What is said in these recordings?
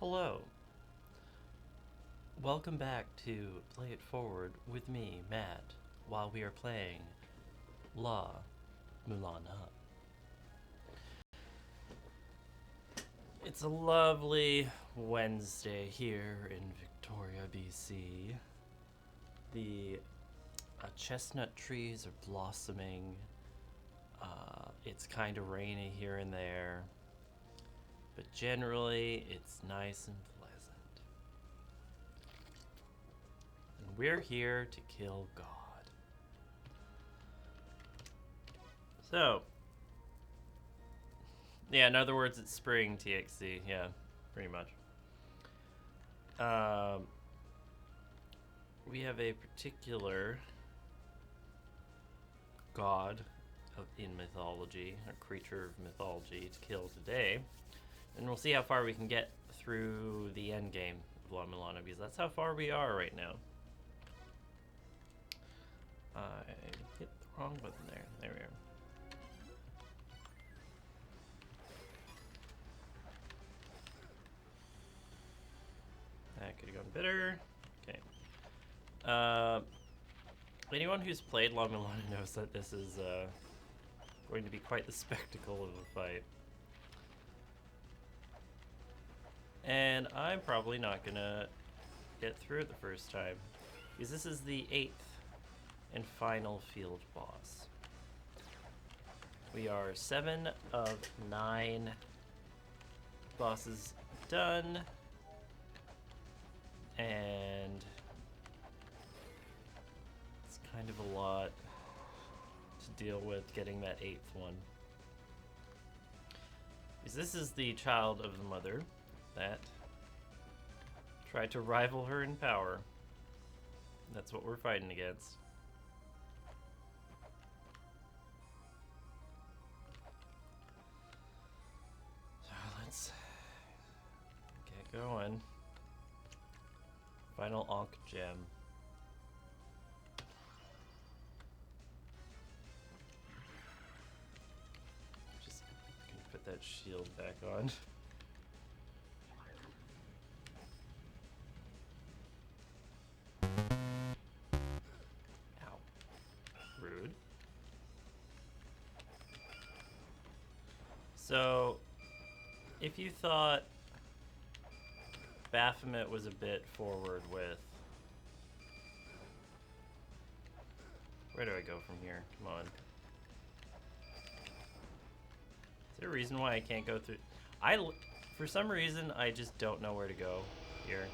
Hello. Welcome back to Play It Forward with me, Matt, while we are playing La-Mulana. It's a lovely Wednesday here in Victoria, BC. The chestnut trees are blossoming. It's kind of rainy here and there, but generally it's nice and pleasant. And we're here to kill God. So, yeah, in other words, it's spring TXC. Yeah, pretty much. We have a particular god in mythology, a creature of mythology to kill today. And we'll see how far we can get through the end game of La-Mulana, because that's how far we are right now. I hit the wrong button there. There we are. That could have gone better. Okay. Anyone who's played La-Mulana knows that this is going to be quite the spectacle of a fight. And I'm probably not gonna get through it the first time, because this is the 8th and final field boss. We are 7 of 9 bosses done, and it's kind of a lot to deal with getting that 8th one. Because this is the child of the mother that tried to rival her in power. That's what we're fighting against. So let's get going. Final Ankh gem. Just gonna put that shield back on. Ow. Rude. So, if you thought Baphomet was a bit forward with... Where do I go from here? Come on. Is there a reason why I can't go through... For some reason, I just don't know where to go here.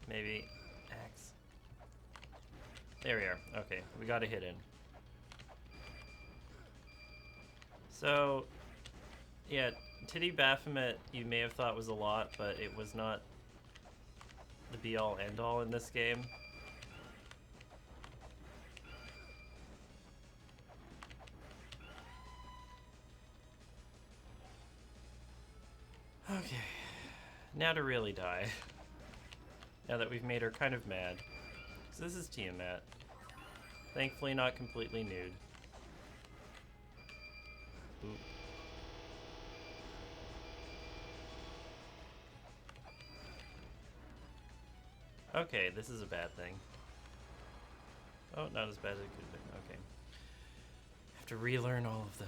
Maybe axe. There we are. Okay, we got a hit in. So, yeah, Titty Baphomet you may have thought was a lot, but it was not the be-all end-all in this game. Okay, now to really die. Now that we've made her kind of mad. So this is Tiamat. Thankfully not completely nude. Oop. Okay, this is a bad thing. Oh, not as bad as it could have been. Okay. Have to relearn all of the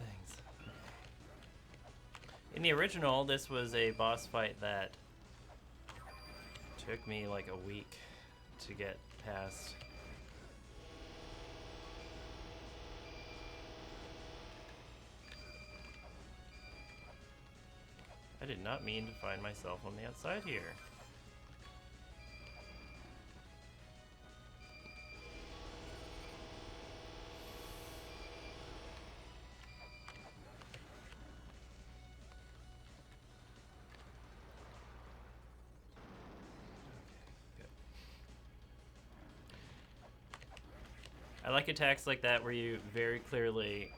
things. In the original, this was a boss fight that took me like a week to get past. I did not mean to find myself on the outside here. I like attacks like that where you very clearly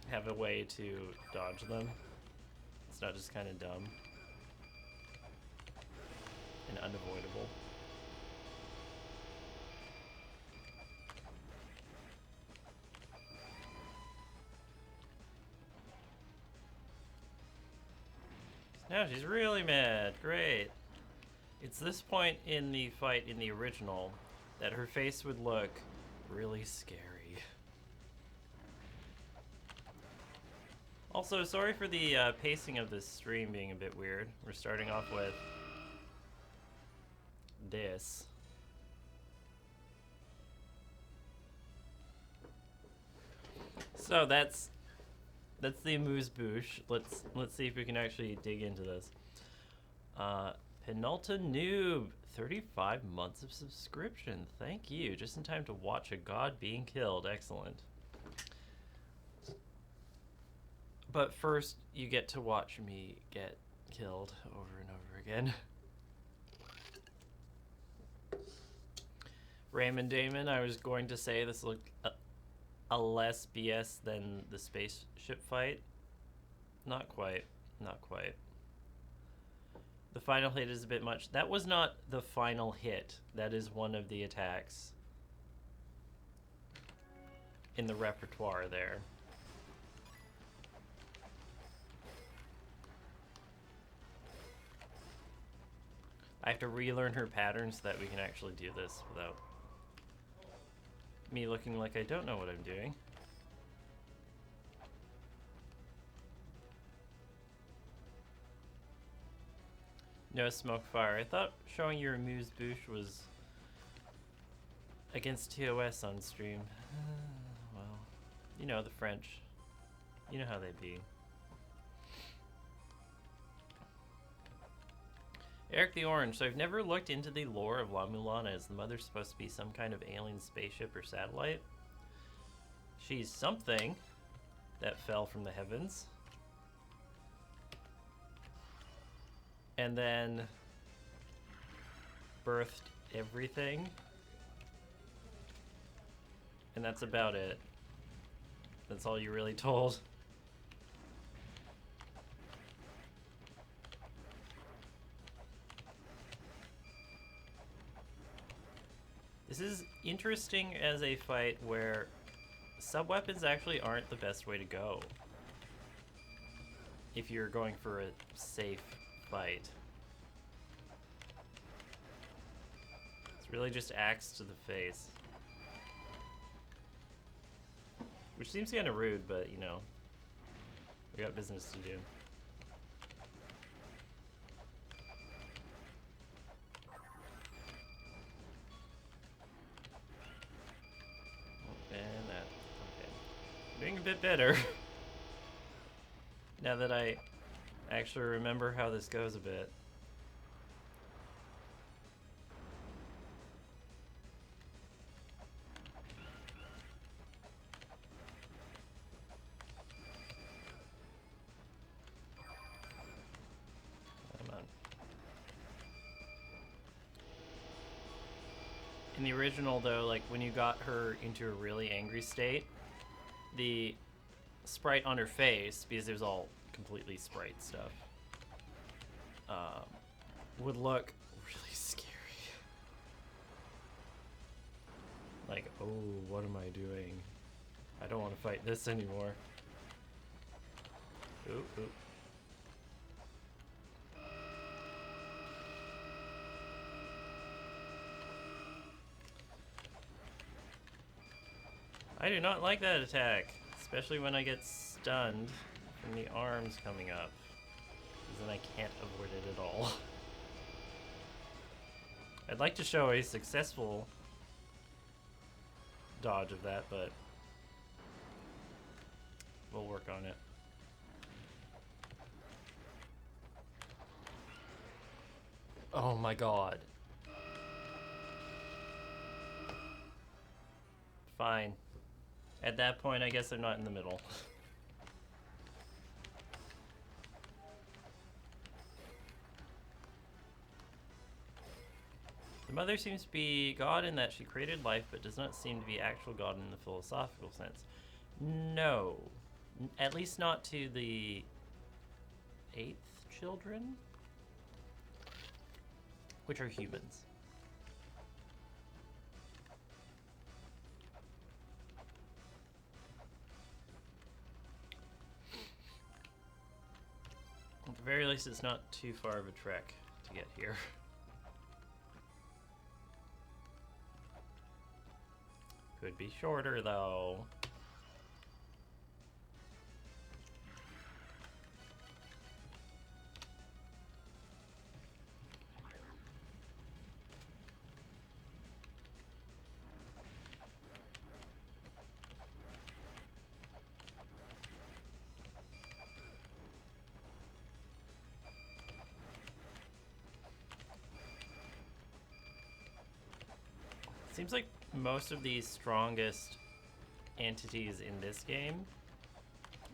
have a way to dodge them. It's not just kind of dumb and unavoidable. Now she's really mad. Great. It's this point in the fight in the original that her face would look really scary. Also, sorry for the pacing of this stream being a bit weird. We're starting off with this. So that's the amuse-bouche. Let's see if we can actually dig into this. Penulta Noob, 35 months of subscription. Thank you. Just in time to watch a god being killed. Excellent. But first, you get to watch me get killed over and over again. Raymond Damon, I was going to say this looked a less BS than the spaceship fight. Not quite. Not quite. The final hit is a bit much. That was not the final hit. That is one of the attacks in the repertoire there. I have to relearn her patterns so that we can actually do this without me looking like I don't know what I'm doing. No smoke fire. I thought showing your amuse-bouche was against TOS on stream. Well, you know the French. You know how they be. Eric the Orange. So I've never looked into the lore of La-Mulana. Is the mother supposed to be some kind of alien spaceship or satellite? She's something that fell from the heavens. And then birthed everything. And that's about it. That's all you're really told. This is interesting as a fight where sub-weapons actually aren't the best way to go if you're going for a safe fight. It's really just axe to the face. Which seems kind of rude, but you know, we got business to do. And that, okay. Doing a bit better. Now that I actually remember how this goes a bit. Come on. In the original though, like when you got her into a really angry state, the sprite on her face, because it was all completely sprite stuff, would look really scary. Like, oh, what am I doing? I don't want to fight this anymore. Ooh, ooh. I do not like that attack, especially when I get stunned from the arms coming up, because then I can't avoid it at all. I'd like to show a successful dodge of that, but we'll work on it. Oh my god. Fine. At that point, I guess I'm not in the middle. The mother seems to be God in that she created life, but does not seem to be actual God in the philosophical sense. No. At least not to the 8th children, which are humans. At the very least, it's not too far of a trek to get here. Could be shorter, though. Seems like most of the strongest entities in this game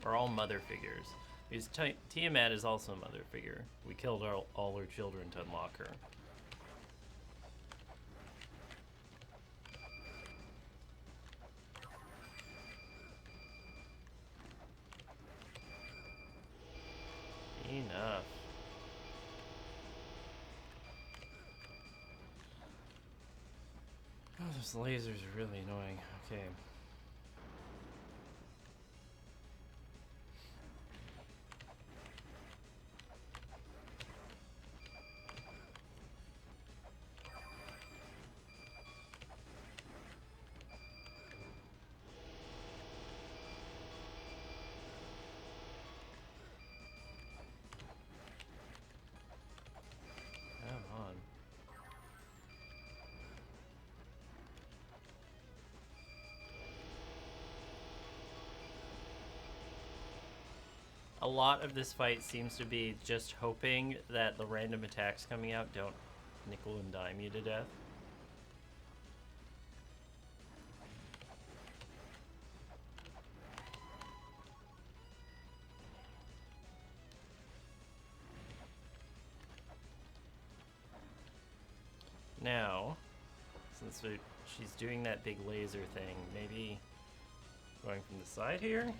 are all mother figures. Because Tiamat is also a mother figure. We killed all her children to unlock her. Enough. Oh, those lasers are really annoying. Okay. Come on. A lot of this fight seems to be just hoping that the random attacks coming out don't nickel and dime you to death. Now, since she's doing that big laser thing, maybe going from the side here?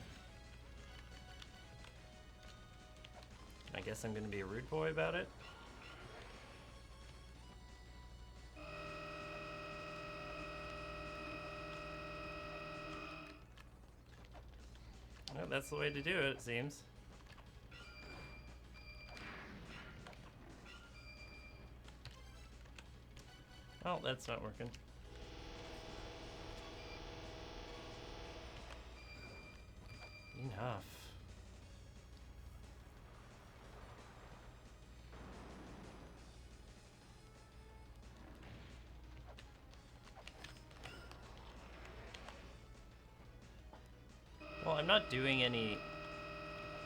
I guess I'm gonna be a rude boy about it. Well, that's the way to do it, it seems. Oh, that's not working. Enough. Well, I'm not doing any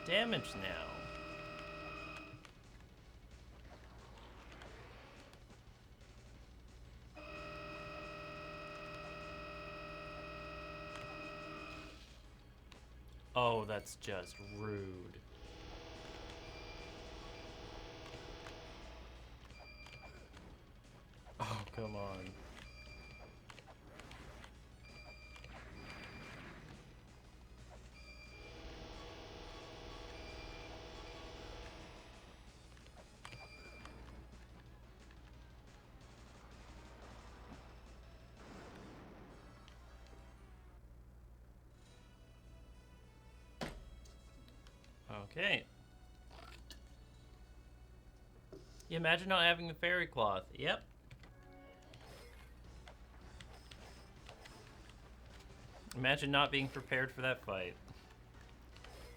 damage now. Oh, that's just rude. Oh, come on. Okay. You imagine not having the fairy cloth. Yep. Imagine not being prepared for that fight.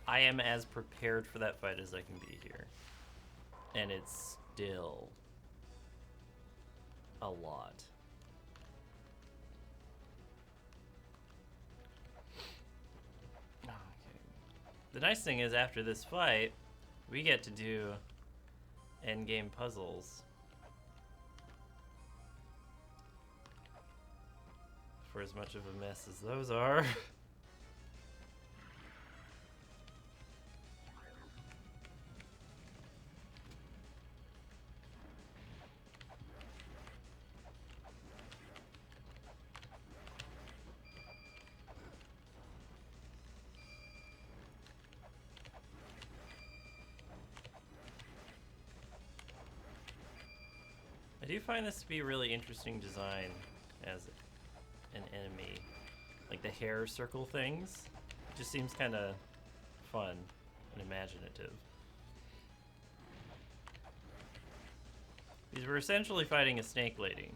I am as prepared for that fight as I can be here. And it's still a lot. Okay. The nice thing is after this fight, we get to do endgame puzzles. For as much of a mess as those are. I do find this to be a really interesting design as an enemy. Like the hair circle things. It just seems kind of fun and imaginative. Because we're essentially fighting a snake lady.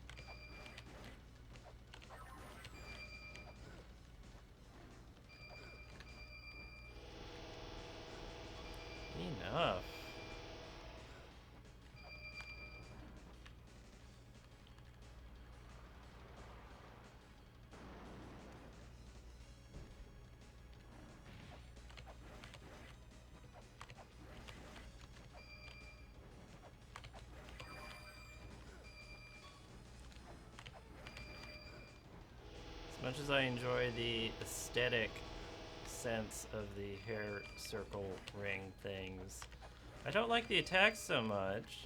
Enough. As much as I enjoy the aesthetic sense of the hair circle ring things, I don't like the attacks so much.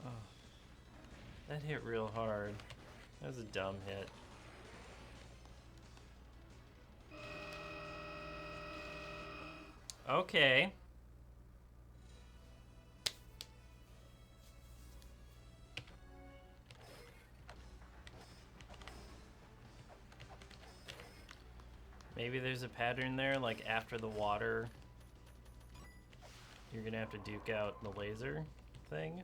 Oh, that hit real hard. That was a dumb hit. Okay. Maybe there's a pattern there, like after the water, you're gonna have to duke out the laser thing.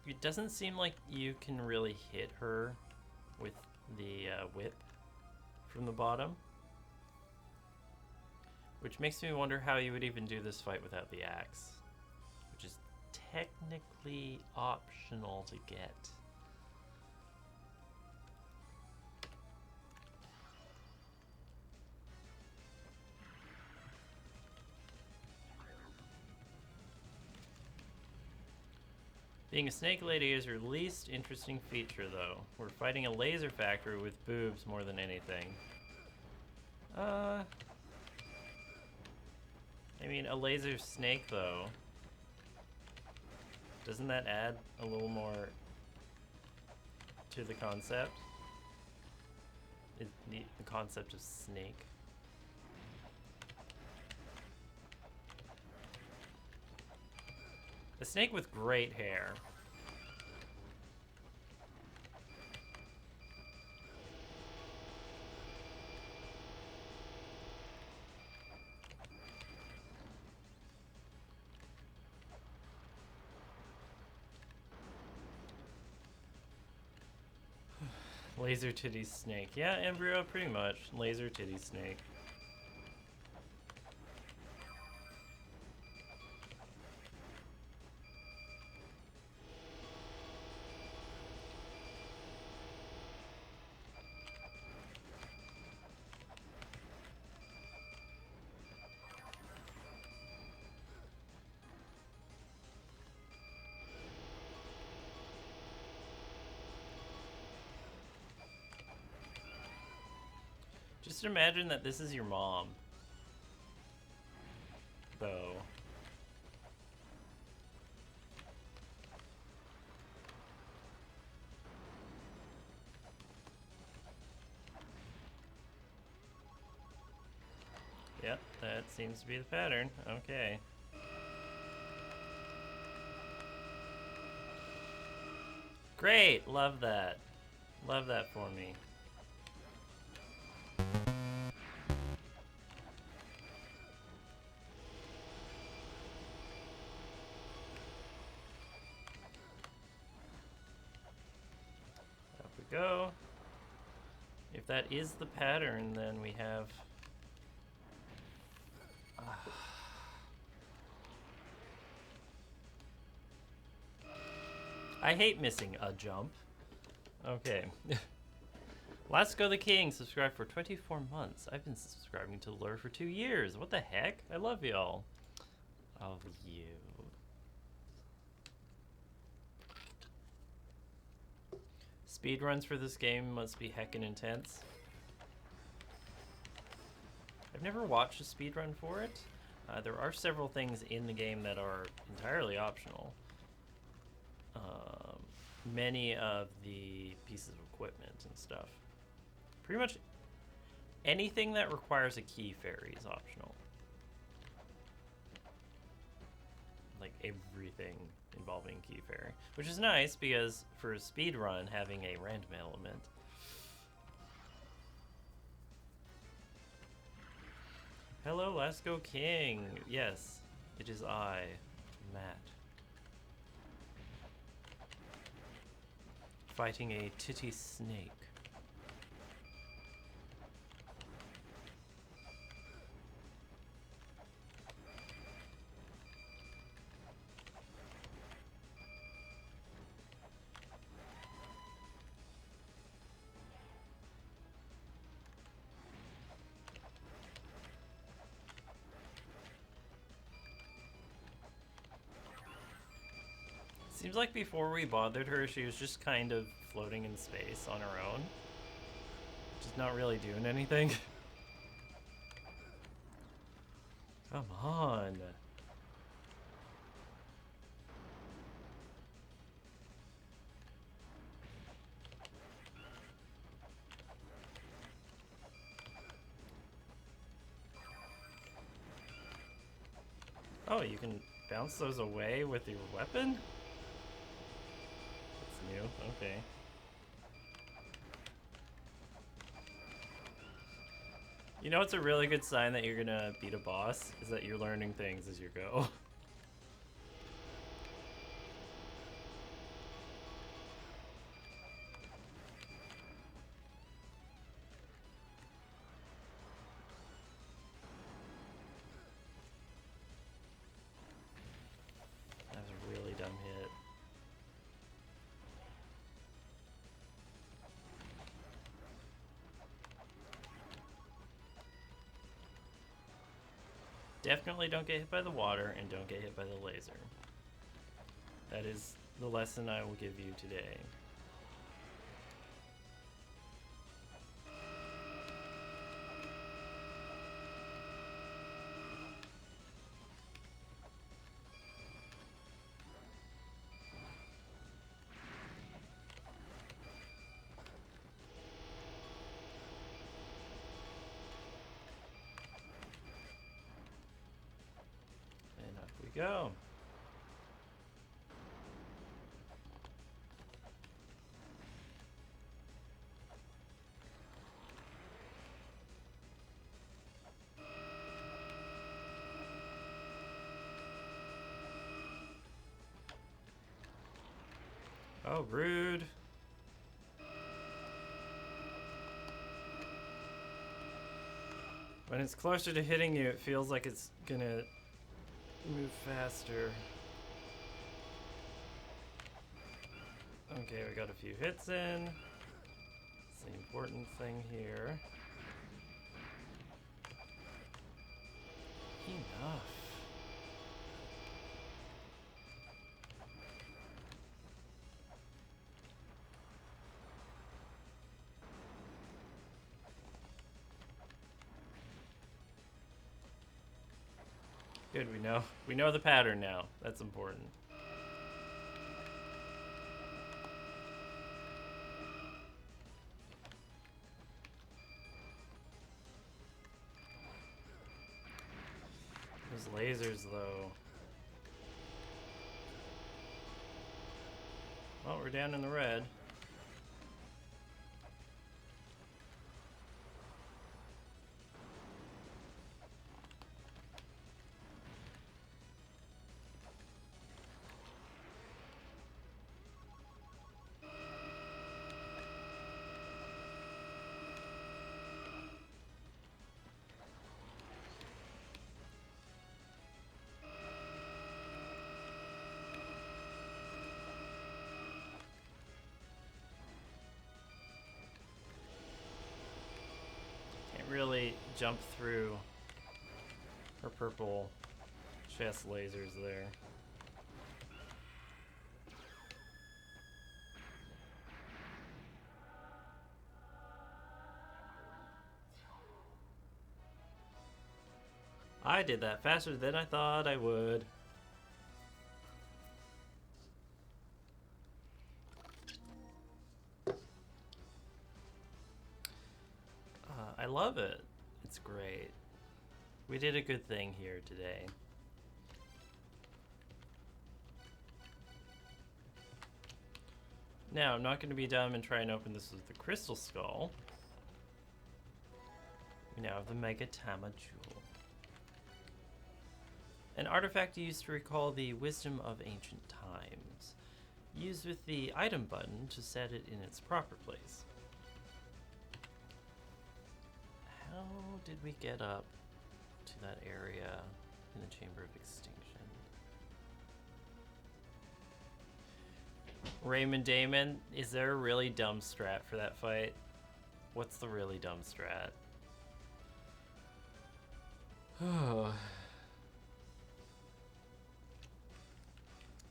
It doesn't seem like you can really hit her with the whip from the bottom. Which makes me wonder how you would even do this fight without the axe. Which is technically optional to get. Being a snake lady is your least interesting feature, though. We're fighting a laser factory with boobs more than anything. I mean, a laser snake, though. Doesn't that add a little more to the concept? The concept of snake. A snake with great hair. Laser titty snake. Yeah, embryo, pretty much. Laser titty snake. Just imagine that this is your mom. Though. Yep, that seems to be the pattern. Okay. Great! Love that. Love that for me. Up we go. If that is the pattern, then we have... I hate missing a jump. Okay. Let's Go the King, subscribed for 24 months. I've been subscribing to Lure for 2 years. What the heck? I love y'all. Of you. Speedruns for this game must be heckin' intense. I've never watched a speedrun for it. There are several things in the game that are entirely optional. many of the pieces of equipment and stuff. Pretty much anything that requires a key fairy is optional. Like everything involving key fairy, which is nice because for a speed run, having a random element. Hello, Lasco King. Yes, it is I, Matt. Fighting a titty snake. Seems like before we bothered her, she was just kind of floating in space on her own. Just not really doing anything. Come on. Oh, you can bounce those away with your weapon? That's new, okay. You know what's a really good sign that you're gonna beat a boss? Is that you're learning things as you go. That was a really dumb hit. Definitely don't get hit by the water and don't get hit by the laser. That is the lesson I will give you today. And up we go. Oh, rude. When it's closer to hitting you, it feels like it's gonna move faster. Okay, we got a few hits in. That's the important thing here. Enough. Good, we know the pattern now. That's important. Those lasers, though. Well, we're down in the red. Really jump through her purple chest lasers there. I did that faster than I thought I would. I love it. It's great. We did a good thing here today. Now, I'm not going to be dumb and try and open this with the crystal skull. We now have the Megatama Jewel. An artifact used to recall the wisdom of ancient times. Used with the item button to set it in its proper place. How did we get up to that area in the Chamber of Extinction? Raymond Damon, is there a really dumb strat for that fight? What's the really dumb strat? In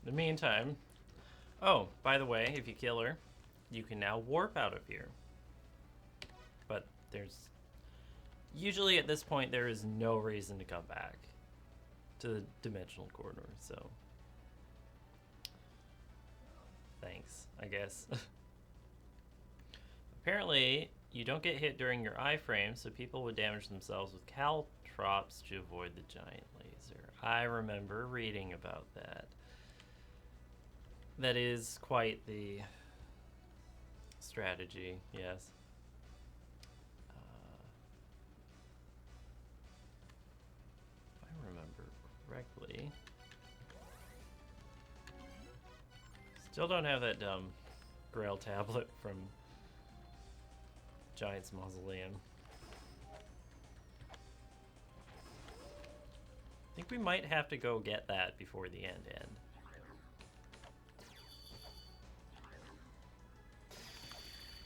the meantime, oh, by the way, if you kill her, you can now warp out of here. But there's... Usually at this point, there is no reason to come back to the dimensional corridor, so... Thanks, I guess. Apparently, you don't get hit during your iframe, so people would damage themselves with caltrops to avoid the giant laser. I remember reading about that. That is quite the strategy, yes. If I remember correctly. Still don't have that dumb Grail tablet from Giant's Mausoleum. I think we might have to go get that before the end.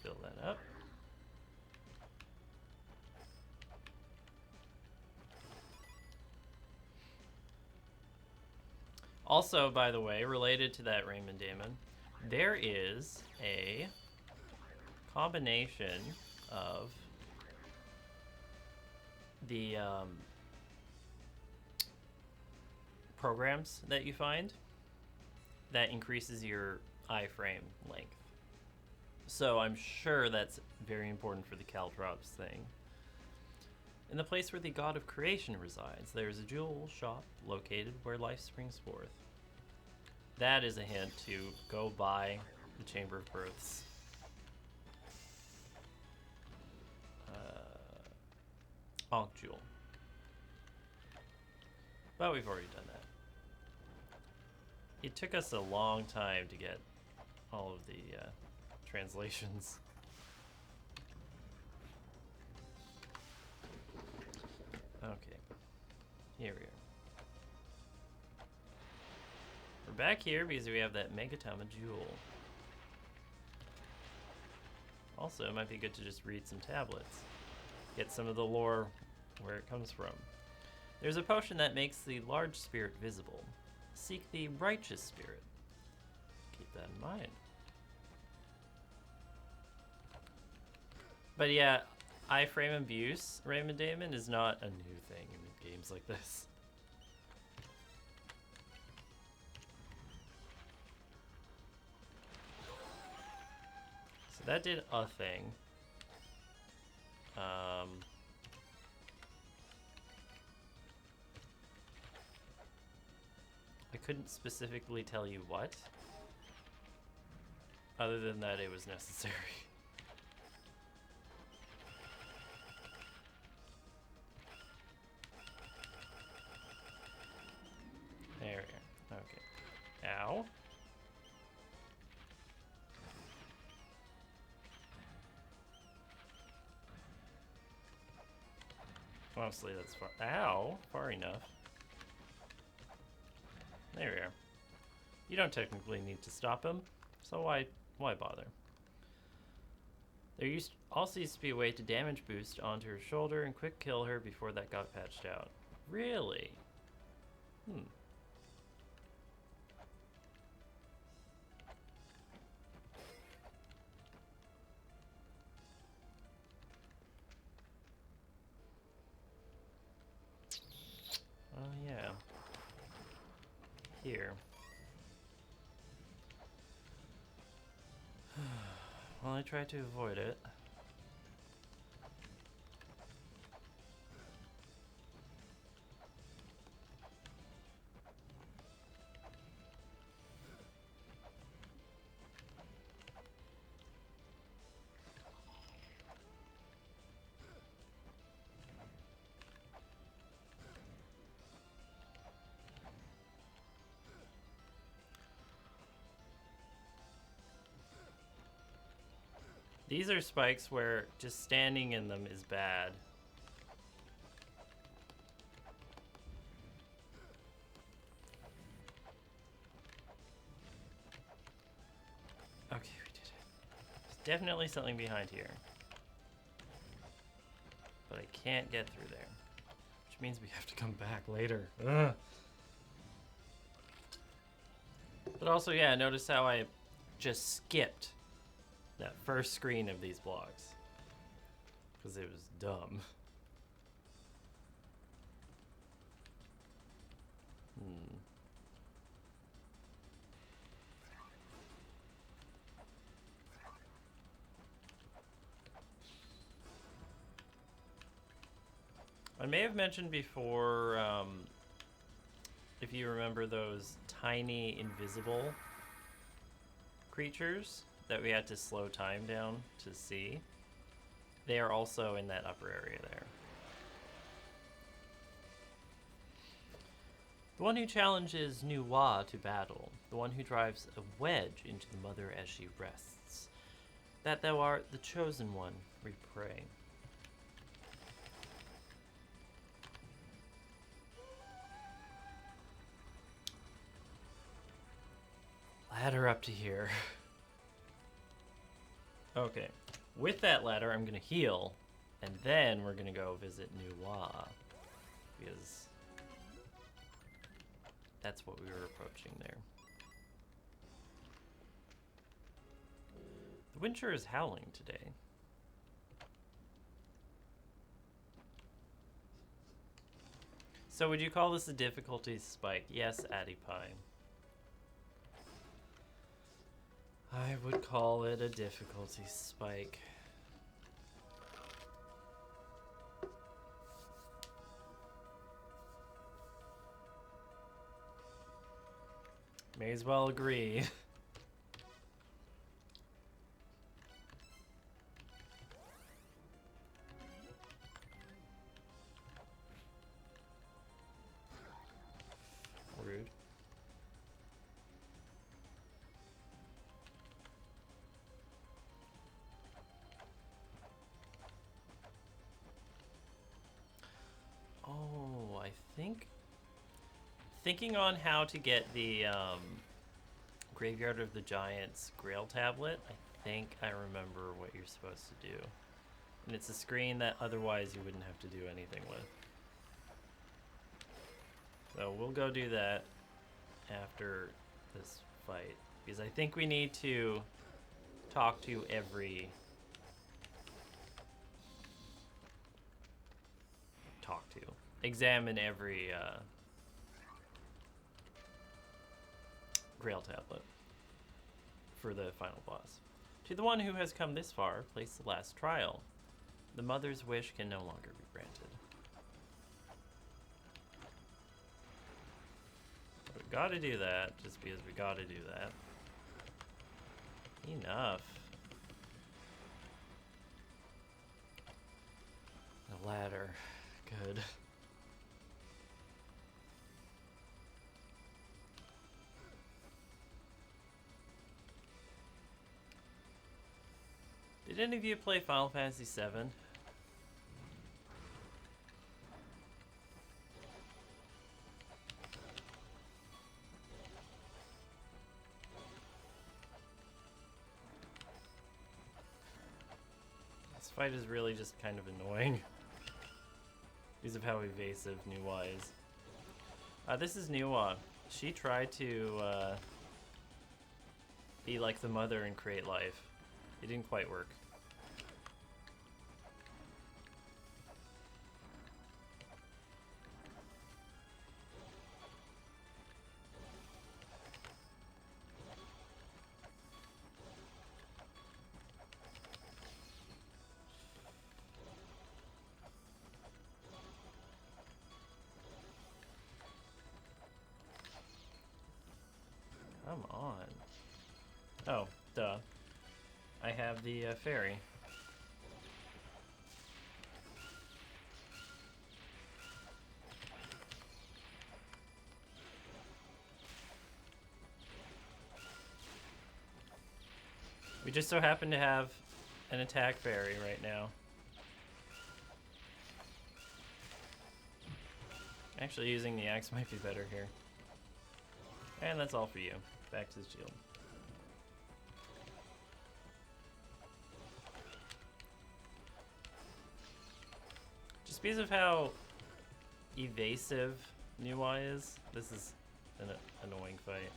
Fill that up. Also, by the way, related to that Raymond Damon, there is a combination of the programs that you find that increases your iframe length. So I'm sure that's very important for the caltrops thing. In the place where the god of creation resides, there is a jewel shop located where life springs forth. That is a hint to go buy the Chamber of Births. Ankh Jewel. But we've already done that. It took us a long time to get all of the translations. Okay, here we are. We're back here because we have that Megatama Jewel. Also, it might be good to just read some tablets. Get some of the lore where it comes from. There's a potion that makes the large spirit visible. Seek the righteous spirit. Keep that in mind. But yeah, iframe abuse, Raymond Damon, is not a new thing in games like this. So that did a thing. I couldn't specifically tell you what, other than that it was necessary. There we go. Okay. Ow. Honestly, that's far. Ow! Far enough. There we are. You don't technically need to stop him, so why bother? There also used to be a way to damage boost onto her shoulder and quick kill her before that got patched out. Really? Oh yeah. Here. Well, I tried to avoid it. These are spikes where just standing in them is bad. Okay, we did it. There's definitely something behind here. But I can't get through there. Which means we have to come back later. Ugh. But also, yeah, notice how I just skipped that first screen of these blocks. Because it was dumb. I may have mentioned before, if you remember those tiny invisible creatures that we had to slow time down to see. They are also in that upper area there. The one who challenges Nuwa to battle, the one who drives a wedge into the mother as she rests. That thou art the chosen one, we pray. Ladder up to here. Okay, with that ladder, I'm gonna heal, and then we're gonna go visit Nuwa, because that's what we were approaching there. The wind sure is howling today. So would you call this a difficulty spike? Yes, AddiePie. I would call it a difficulty spike. May as well agree. Rude. Oh, I think... Thinking on how to get the Graveyard of the Giants Grail tablet, I think I remember what you're supposed to do. And it's a screen that otherwise you wouldn't have to do anything with. So we'll go do that after this fight. Because I think we need to talk to every... Examine every Grail tablet for the final boss. To the one who has come this far, place the last trial. The mother's wish can no longer be granted. We gotta do that, just because we gotta do that. Enough. The ladder. Good. Did any of you play Final Fantasy VII? This fight is really just kind of annoying because of how evasive Nuwa is. This is Nuwa. She tried to be like the mother and create life. It didn't quite work. Come on. Oh, duh. I have the fairy. We just so happen to have an attack fairy right now. Actually, using the axe might be better here. And that's all for you. Back to the shield. Just because of how evasive Nuwa is, this is an annoying fight.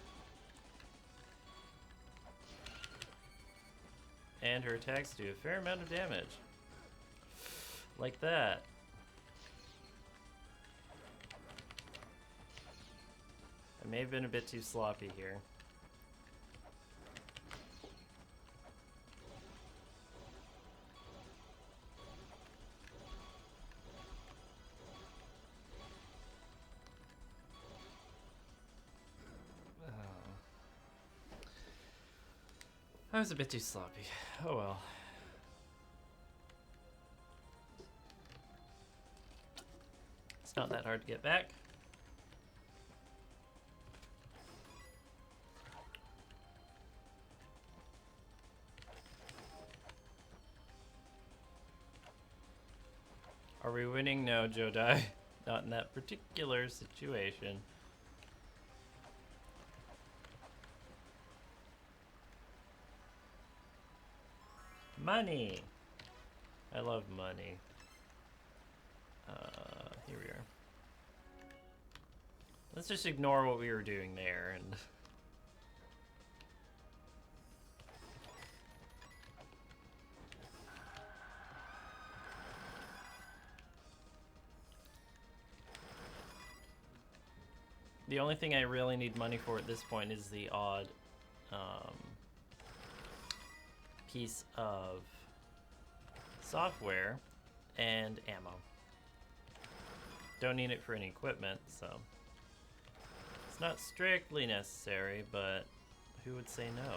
And her attacks do a fair amount of damage. Like that. I may have been a bit too sloppy here. I was a bit too sloppy. Oh well. It's not that hard to get back. Are we winning? No, Jodai. Not in that particular situation. Money! I love money. Here we are. Let's just ignore what we were doing there and... The only thing I really need money for at this point is the odd piece of software and ammo. Don't need it for any equipment, so it's not strictly necessary, but who would say no?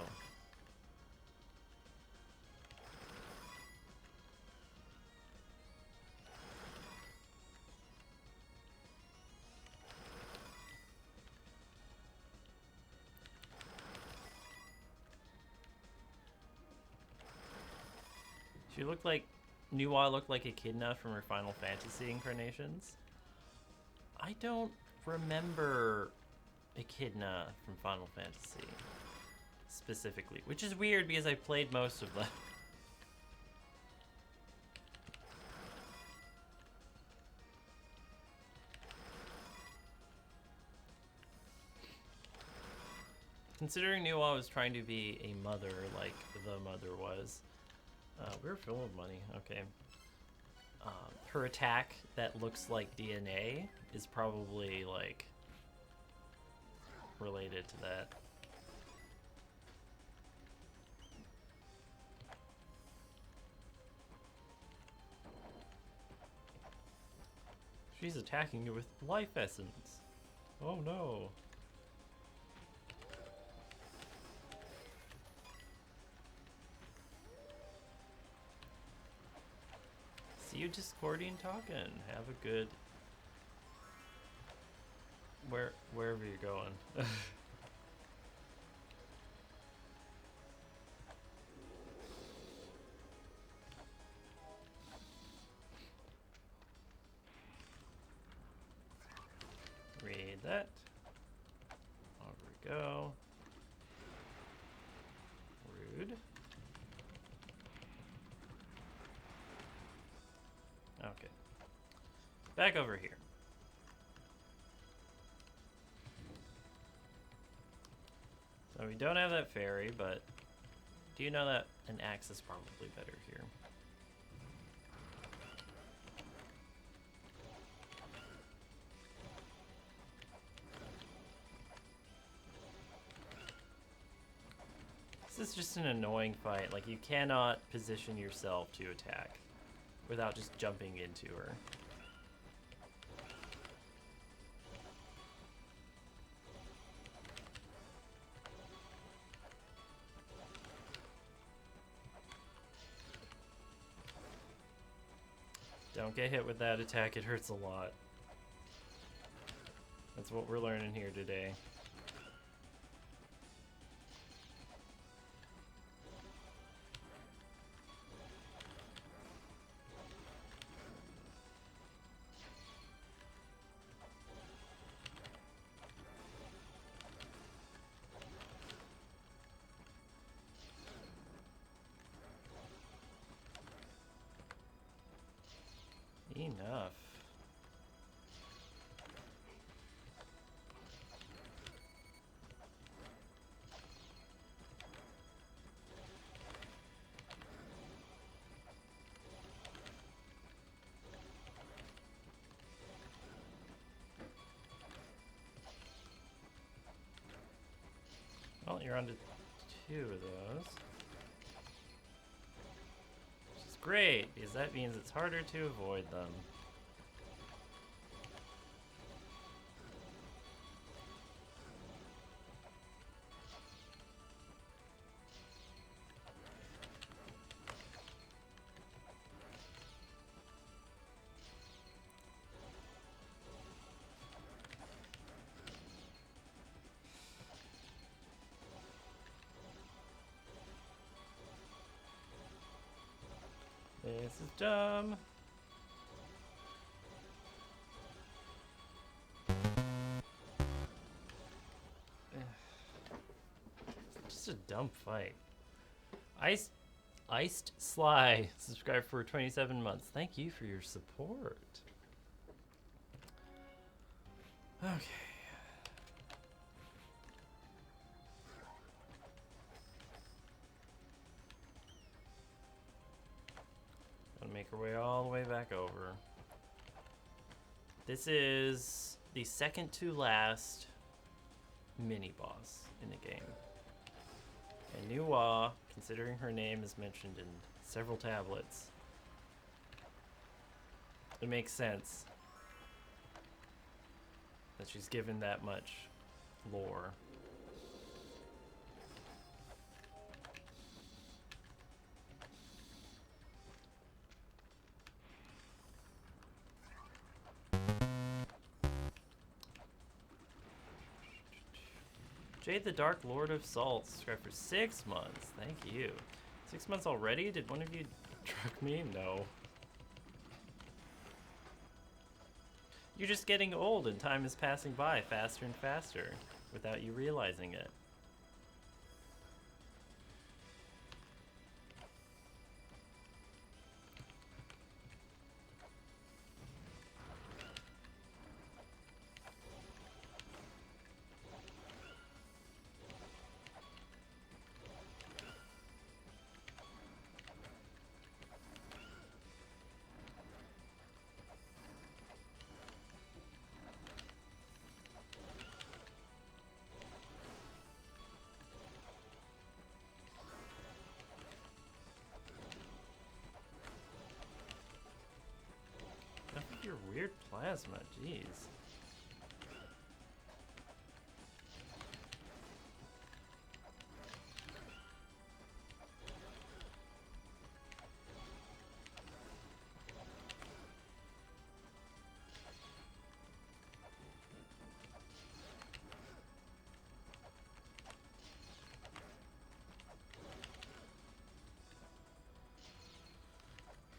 She looked like Nuwa looked like Echidna from her Final Fantasy incarnations. I don't remember Echidna from Final Fantasy specifically, which is weird because I played most of them. Considering Nuwa was trying to be a mother like the mother was. We're full of money, okay. Her attack that looks like DNA is probably like related to that. She's attacking you with life essence. Oh no. See you Discordian talking. Have a good wherever you're going. Read that. Over we go. Rude. Okay. Back over here. So we don't have that fairy, but do you know that an axe is probably better here? This is just an annoying fight. Like, you cannot position yourself to attack without just jumping into her. Don't get hit with that attack, it hurts a lot. That's what we're learning here today. Enough. Well, you're on to 2 of those. Which is great, because that means it's harder to avoid them. This is dumb. Just a dumb fight. Iced Sly subscribed for 27 months. Thank you for your support. Okay. Gonna make our way all the way back over. This is the second to last mini boss in the game. And Nuwa, considering her name is mentioned in several tablets, it makes sense that she's given that much lore. Jade the Dark Lord of Salt subscribed for 6 months. Thank you. 6 months already? Did one of you truck me? No. You're just getting old and time is passing by faster and faster without you realizing it. Your weird plasma, jeez.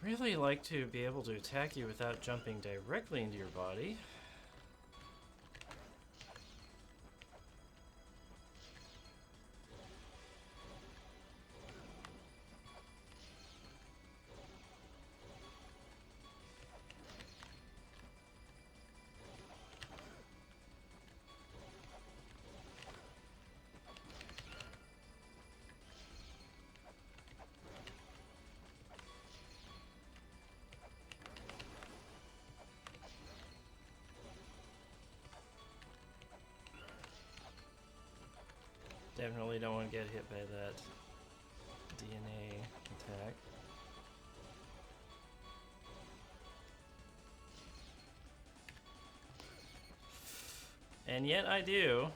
Really like to be able to attack you without jumping directly into your body. Definitely don't want to get hit by that DNA attack. And yet I do.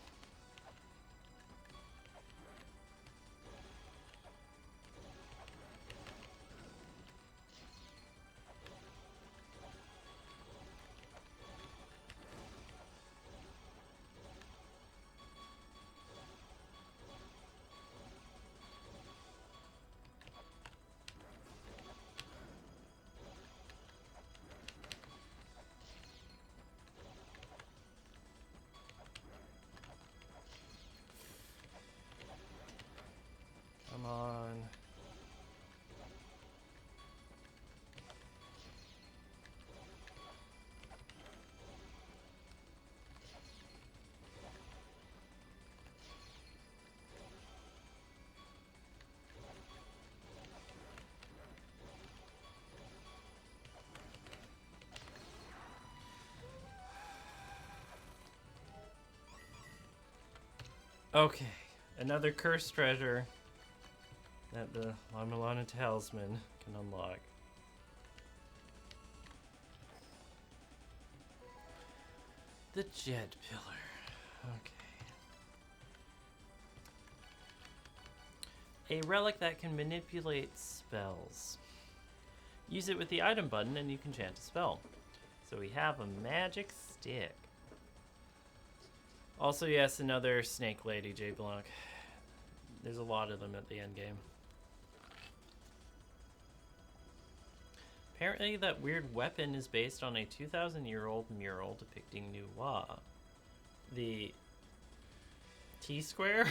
Okay, another cursed treasure that the La-Mulana talisman can unlock. The Jet Pillar. Okay. A relic that can manipulate spells. Use it with the item button and you can chant a spell. So we have a magic stick. Also, yes, another snake lady, J Blanc. There's a lot of them at the end game. Apparently that weird weapon is based on a 2,000-year-old mural depicting Nuwa. The T-square?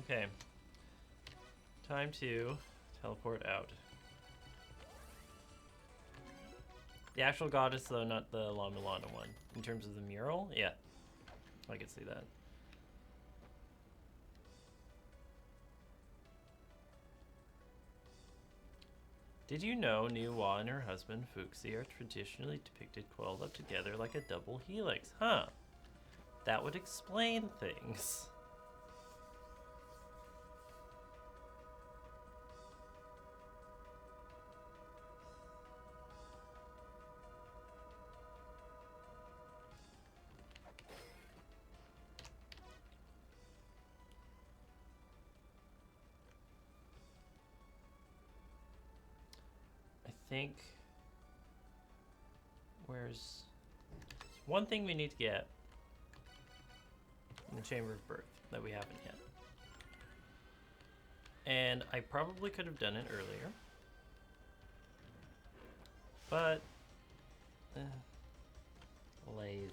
Okay. Time to teleport out. The actual goddess, though, not the La-Mulana one. In terms of the mural, yeah. I could see that. Did you know Nuwa and her husband, Fuxi, are traditionally depicted coiled up together like a double helix? Huh. That would explain things. I think... Where's... one thing we need to get in the Chamber of Birth that we haven't yet. And I probably could have done it earlier. But... lazy.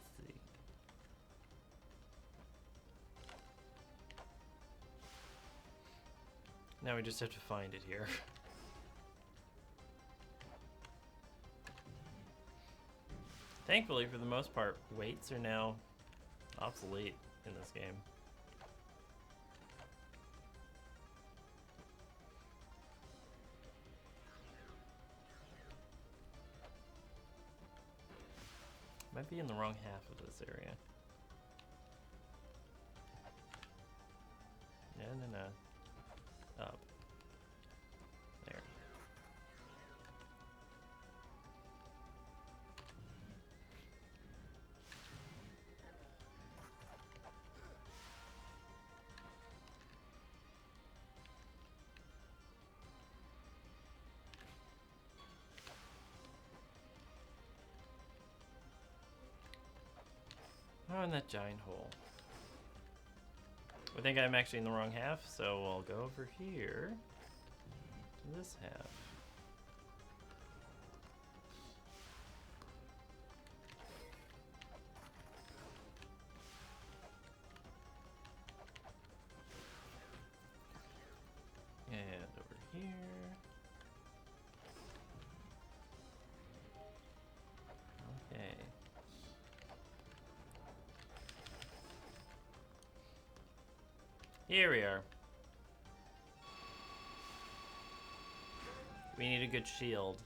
Now we just have to find it here. Thankfully, for the most part, weights are now obsolete in this game. Might be in the wrong half of this area. No. Up. There. Oh, and that giant hole. I think I'm actually in the wrong half, so I'll go over here to this half. And over here. Okay. Here we are. We need a good shield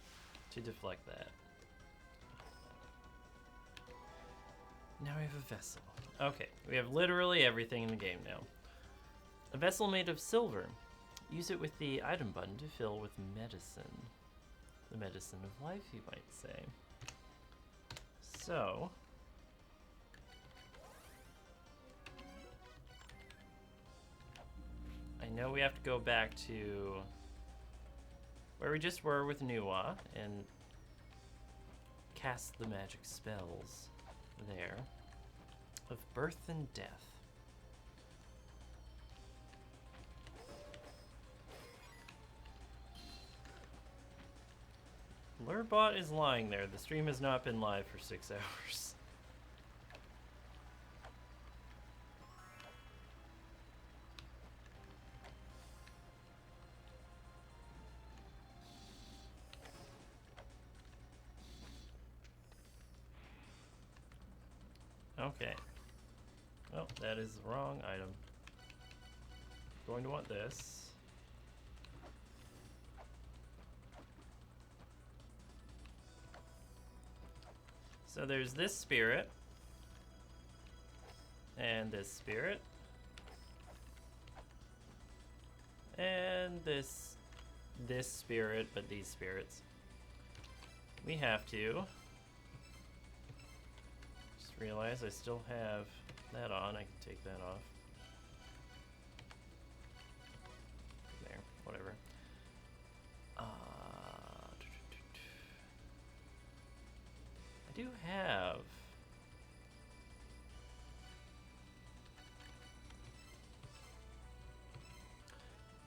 to deflect that. Now we have a vessel. Okay, we have literally everything in the game now. A vessel made of silver. Use it with the item button to fill with medicine. The medicine of life, you might say. So... I know we have to go back to where we just were with Nuwa and cast the magic spells there of birth and death. Lurbot is lying there. The stream has not been live for 6 hours. Okay. Oh, that is the wrong item. Going to want this. So there's this spirit. And this spirit. And this spirit, but these spirits. We have to. Just realize I still have that on. I can take that off. There, whatever. I do have.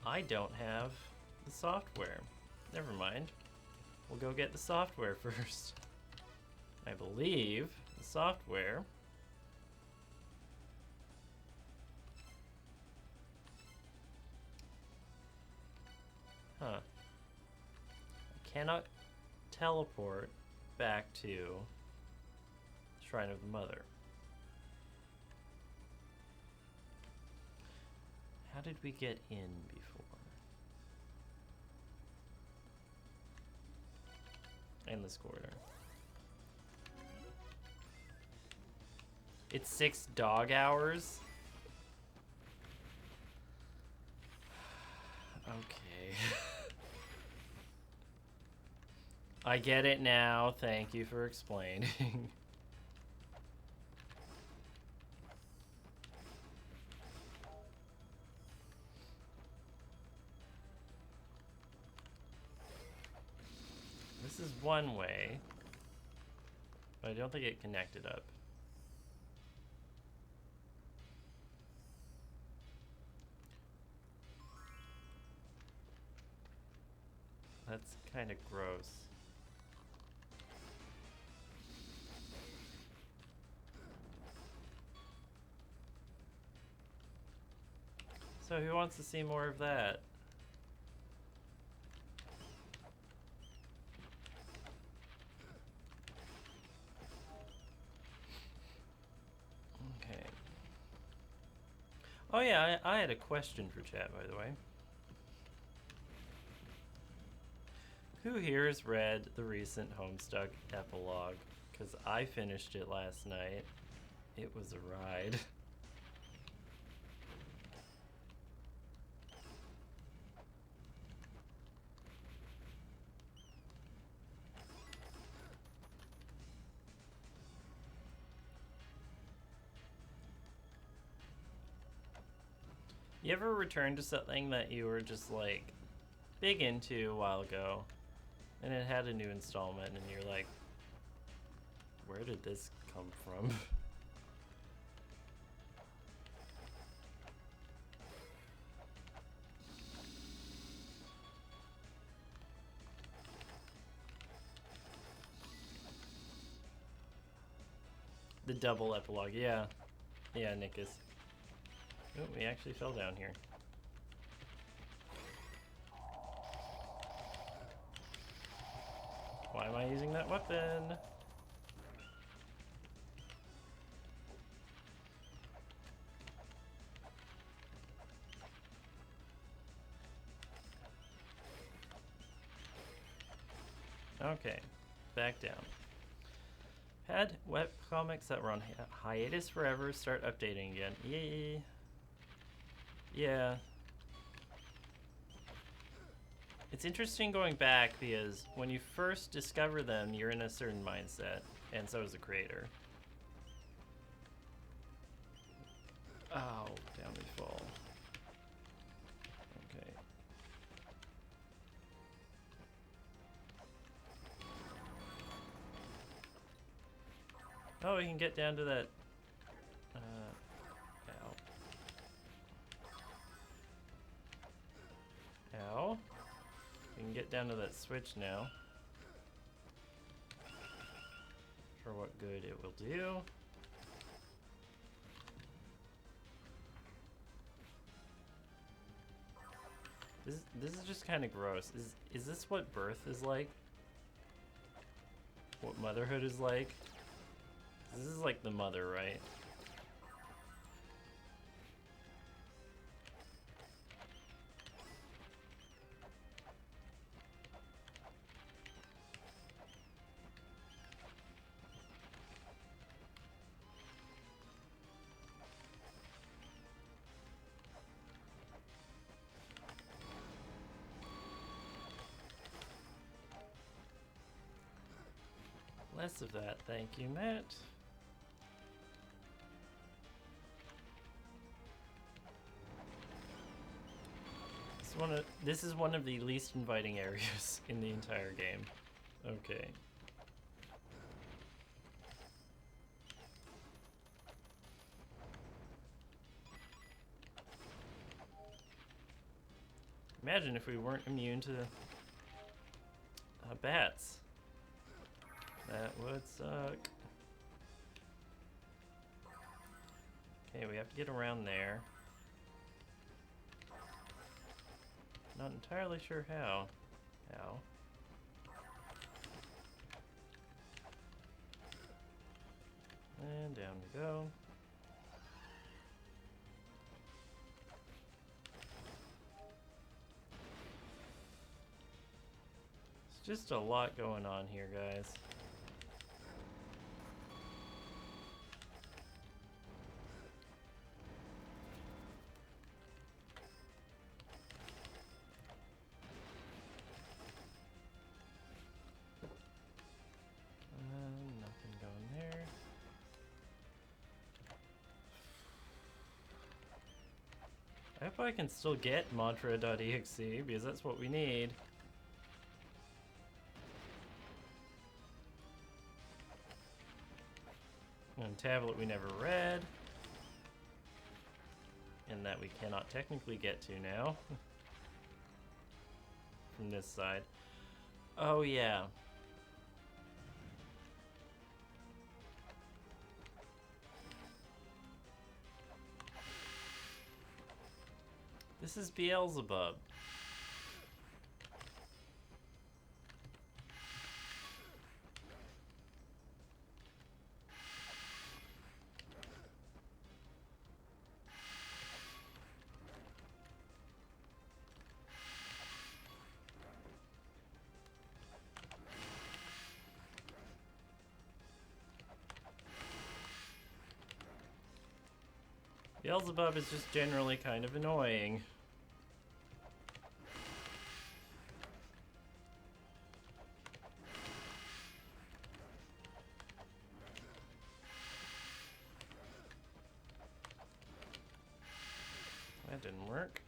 I don't have the software. Never mind. We'll go get the software first. I believe the software. Huh. I cannot teleport back to Shrine of the Mother. How did we get in before? In this corridor. It's 6 dog hours? Okay. I get it now. Thank you for explaining. This is one way, but I don't think it connected up. That's kind of gross. So who wants to see more of that? Okay. Oh yeah, I had a question for chat, by the way. Who here has read the recent Homestuck epilogue? Because I finished it last night. It was a ride. You ever return to something that you were just like big into a while ago, and it had a new installment, and you're like, where did this come from? The double epilogue, yeah. Yeah, Nick is. Oh, we actually fell down here. Why am I using that weapon? Okay, back down. Had web comics that were on hiatus forever start updating again. Yay. Yeah. It's interesting going back because when you first discover them, you're in a certain mindset, and so is the creator. Oh, down we fall. Okay. Oh, we can get down to that. Ow. Ow. We can get down to that switch now. For what good it will do. This is just kind of gross. Is this what birth is like? What motherhood is like? This is like the mother, right? Less of that, thank you, Matt. This is one of the least inviting areas in the entire game. Okay. Imagine if we weren't immune to bats. That would suck. Okay, we have to get around there. Not entirely sure how. How? And down we go. It's just a lot going on here, guys. Nothing going there. I hope I can still get mantra.exe because that's what we need. And tablet we never read. And that we cannot technically get to now. From this side. Oh yeah. This is Beelzebub. Beelzebub is just generally kind of annoying. That didn't work.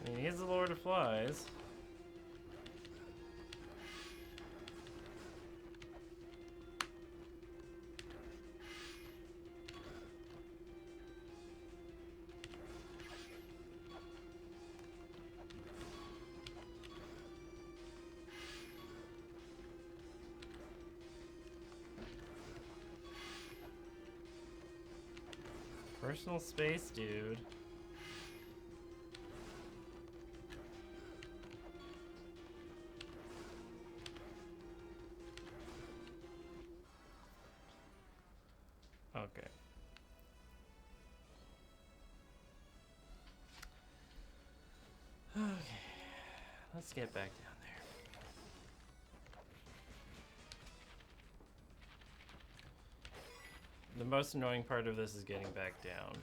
I mean, he's the Lord of Flies. Personal space, dude. Okay. Okay. Let's get back down there. The most annoying part of this is getting back down.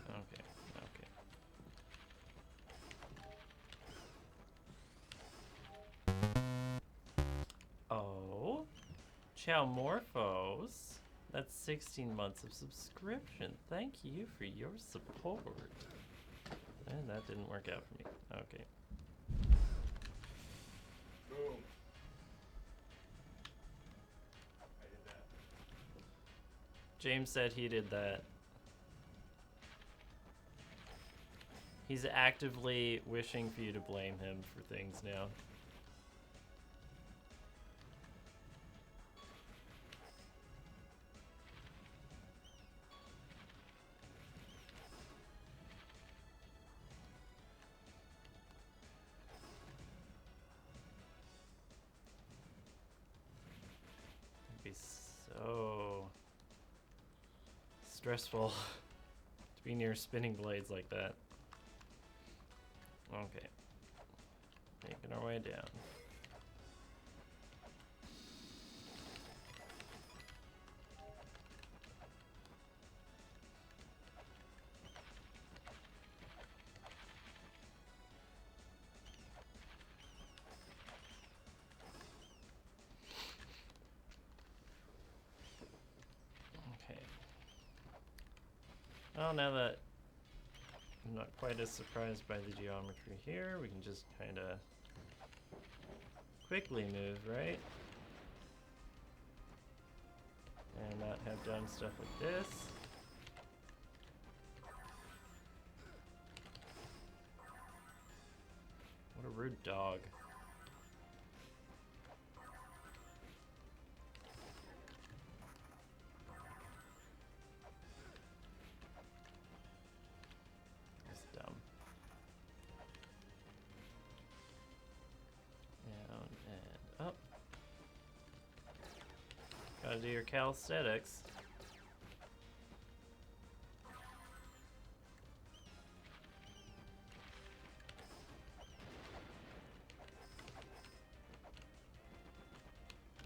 Okay, okay. Oh, Chowmorphos. That's 16 months of subscription. Thank you for your support. And that didn't work out for me. Okay. Boom. James said he did that. He's actively wishing for you to blame him for things now. It'd be so stressful to be near spinning blades like that. Okay. Making our way down. Okay. Well, now that I'm not quite as surprised by the geometry here, we can just kind of quickly move, right? And not have done stuff like this. What a rude dog. That's dumb. Down and up. Gotta do your calisthenics.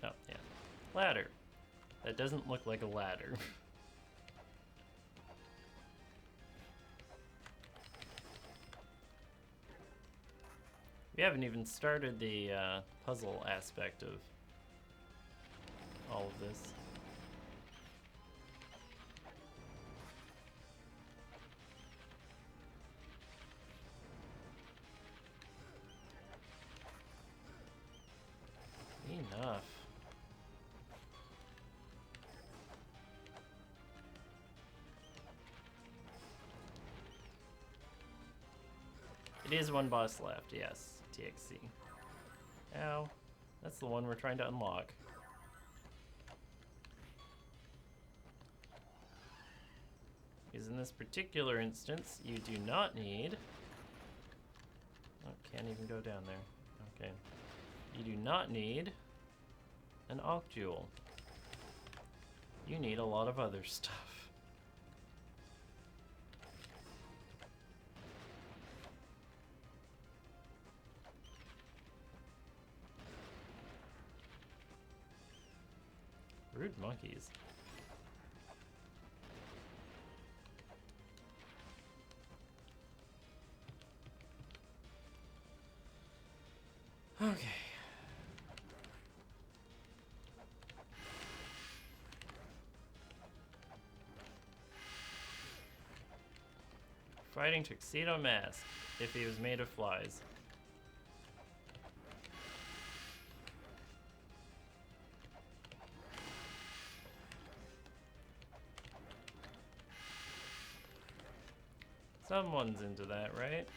Oh, yeah. Ladder. That doesn't look like a ladder. We haven't even started the puzzle aspect of all of this. Enough. It is one boss left, yes. TXC. Ow. That's the one we're trying to unlock. Because in this particular instance, you do not need... Oh, can't even go down there. Okay. You do not need an octjewel. You need a lot of other stuff. Rude monkeys. Okay. Fighting Tuxedo Mask, if he was made of flies. Someone's into that, right?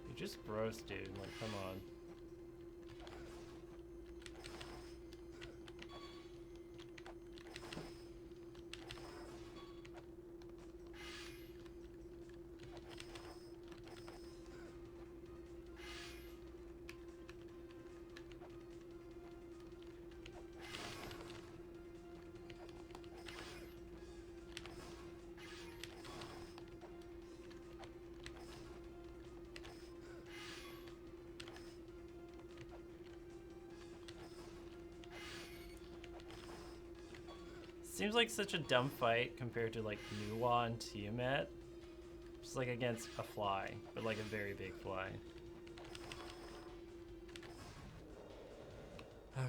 You're just gross, dude. Like, come on. Seems like such a dumb fight compared to like Nuwa and Tiamat. Just like against a fly, but like a very big fly. Okay.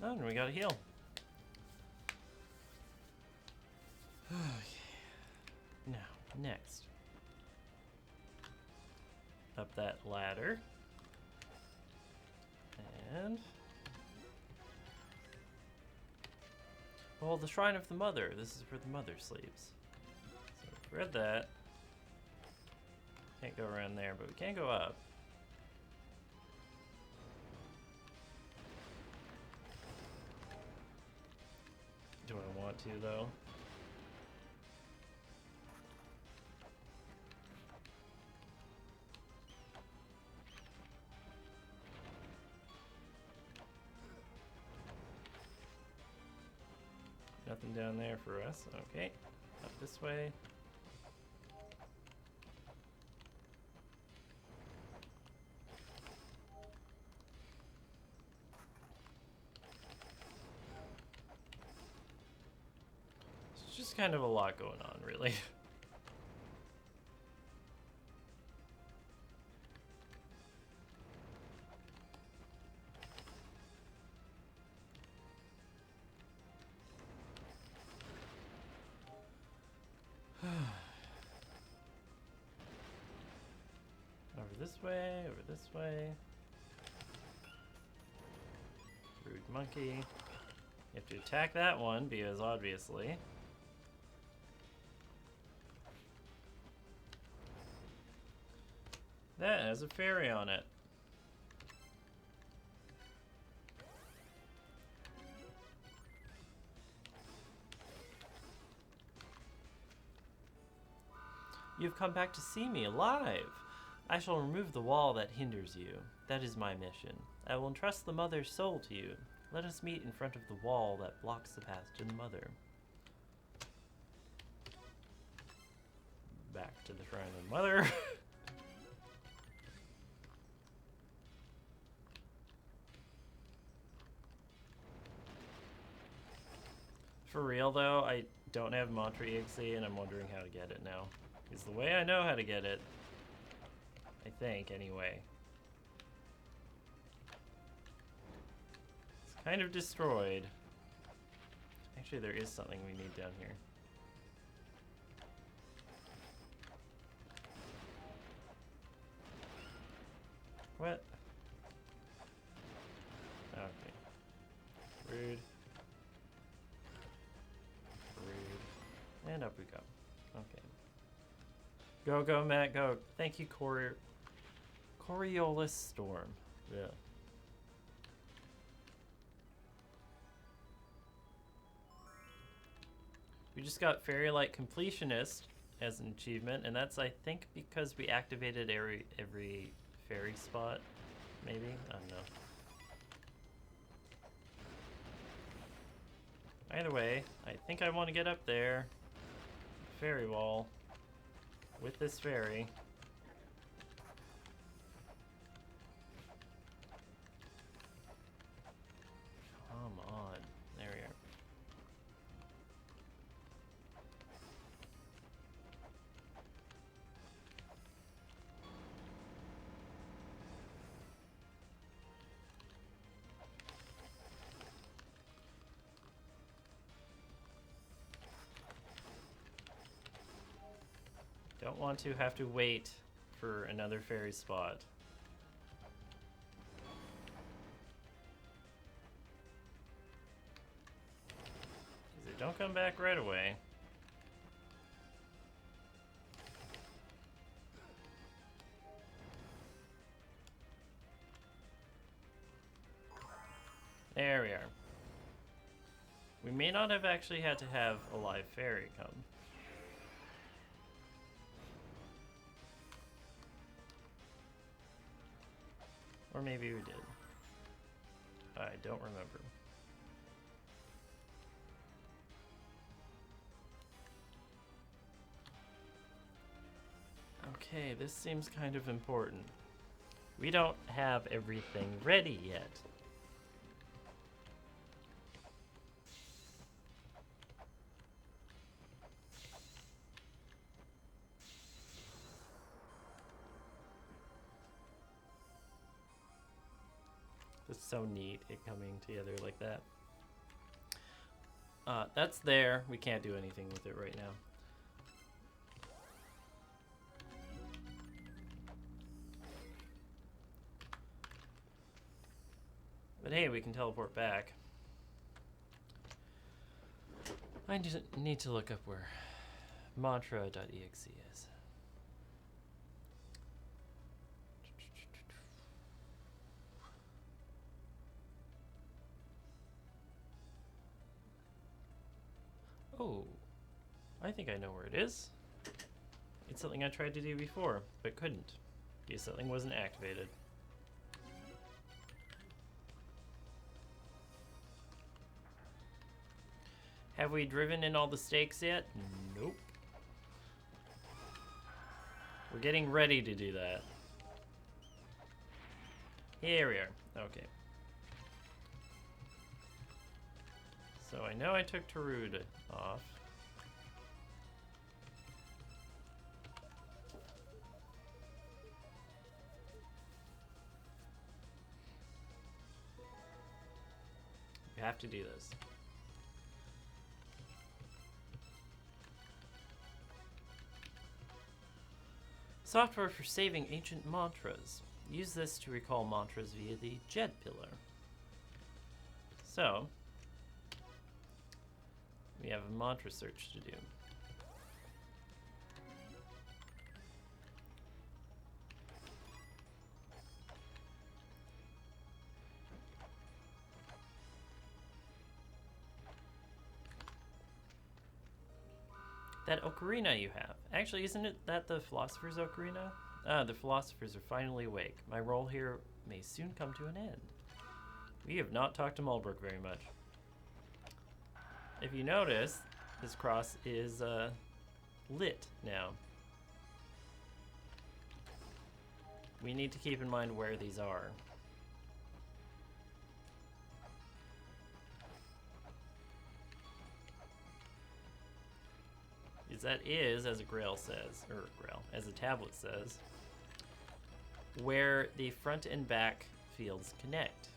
Oh, and we gotta heal. Okay. Now, next. Up that ladder. And... well, the Shrine of the Mother. This is where the mother sleeps. So we've read that. Can't go around there, but we can go up. Do I want to, though? Nothing down there for us. Okay. Up this way. It's just kind of a lot going on, really. Over this way, over this way. Rude monkey. You have to attack that one because obviously. That has a fairy on it. You've come back to see me alive. I shall remove the wall that hinders you. That is my mission. I will entrust the mother's soul to you. Let us meet in front of the wall that blocks the path to the mother. Back to the shrine of the mother. For real though, I don't have Mantra EXE and I'm wondering how to get it now. Because the way I know how to get it, I think anyway, it's kind of destroyed. Actually, there is something we need down here. What? Okay. Rude. Rude. And up we go. Okay. Go, go, Matt, go. Thank you, Coriolis Storm. Yeah. We just got Fairy Light Completionist as an achievement, and that's, I think, because we activated every fairy spot, maybe? I don't know. Either way, I think I want to get up there. Fairy wall. With this fairy. Come on. There we are. Don't want to have to wait for another fairy spot. Because they don't come back right away. There we are. We may not have actually had to have a live fairy come. Or maybe we did. I don't remember. Okay, this seems kind of important. We don't have everything ready yet. so neat, it coming together like that. That's there. We can't do anything with it right now. But hey, we can teleport back. I need to look up where mantra.exe is. Oh, I think I know where it is. It's something I tried to do before, but couldn't, because something wasn't activated. Have we driven in all the stakes yet? Nope. We're getting ready to do that. Here we are. Okay. So I know I took Tarud off. We have to do this. Software for saving ancient mantras. Use this to recall mantras via the Jed pillar. So, we have a mantra search to do. That ocarina you have. Actually, isn't it that the philosopher's ocarina? Ah, the philosophers are finally awake. My role here may soon come to an end. We have not talked to Mulbrook very much. If you notice, this cross is lit now. We need to keep in mind where these are. Because that is, as a grail says, or grail, as a tablet says, where the front and back fields connect.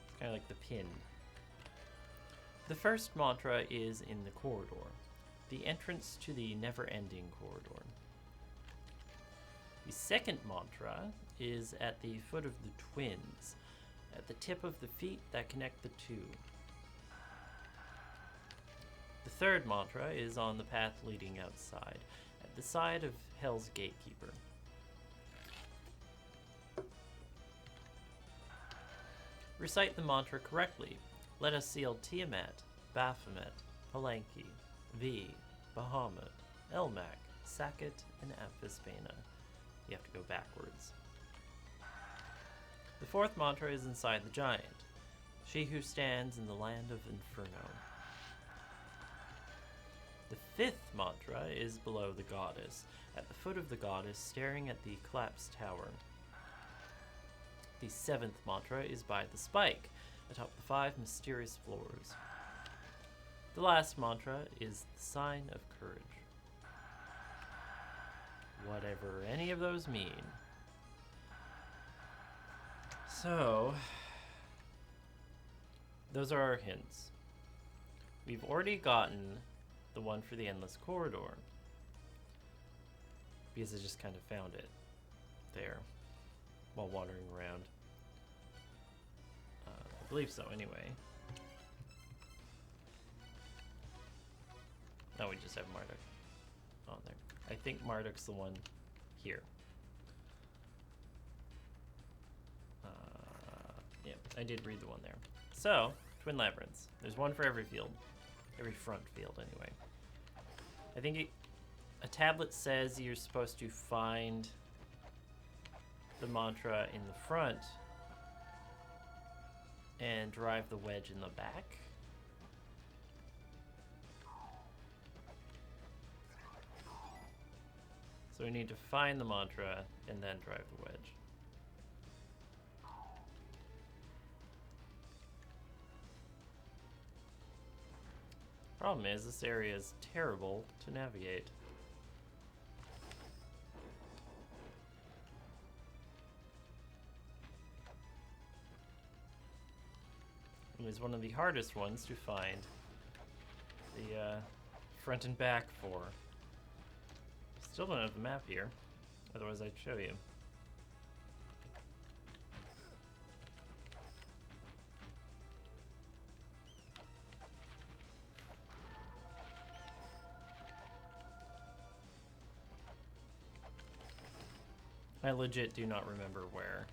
It's kind of like the pin. The first mantra is in the corridor, the entrance to the never-ending corridor. The second mantra is at the foot of the twins, at the tip of the feet that connect the two. The third mantra is on the path leading outside, at the side of Hell's Gatekeeper. Recite the mantra correctly. Let us seal Tiamat, Baphomet, Palenque, V, Bahamut, Elmac, Sakit, and Amphispena. You have to go backwards. The fourth mantra is inside the giant, she who stands in the land of Inferno. The fifth mantra is below the goddess, at the foot of the goddess, staring at the collapsed tower. The seventh mantra is by the spike, atop the 5 mysterious floors. The last mantra is the sign of courage. Whatever any of those mean. So, those are our hints. We've already gotten the one for the Endless Corridor, because I just kind of found it there while wandering around. I believe so, anyway. Now we just have Marduk on there. I think Marduk's the one here. Yeah, I did read the one there. So, Twin Labyrinths. There's one for every field. Every front field, anyway. I think a tablet says you're supposed to find the mantra in the front and drive the wedge in the back. So we need to find the mantra and then drive the wedge. Problem is, this area is terrible to navigate. was one of the hardest ones to find the front and back for. Still don't have the map here, otherwise I'd show you. I legit do not remember where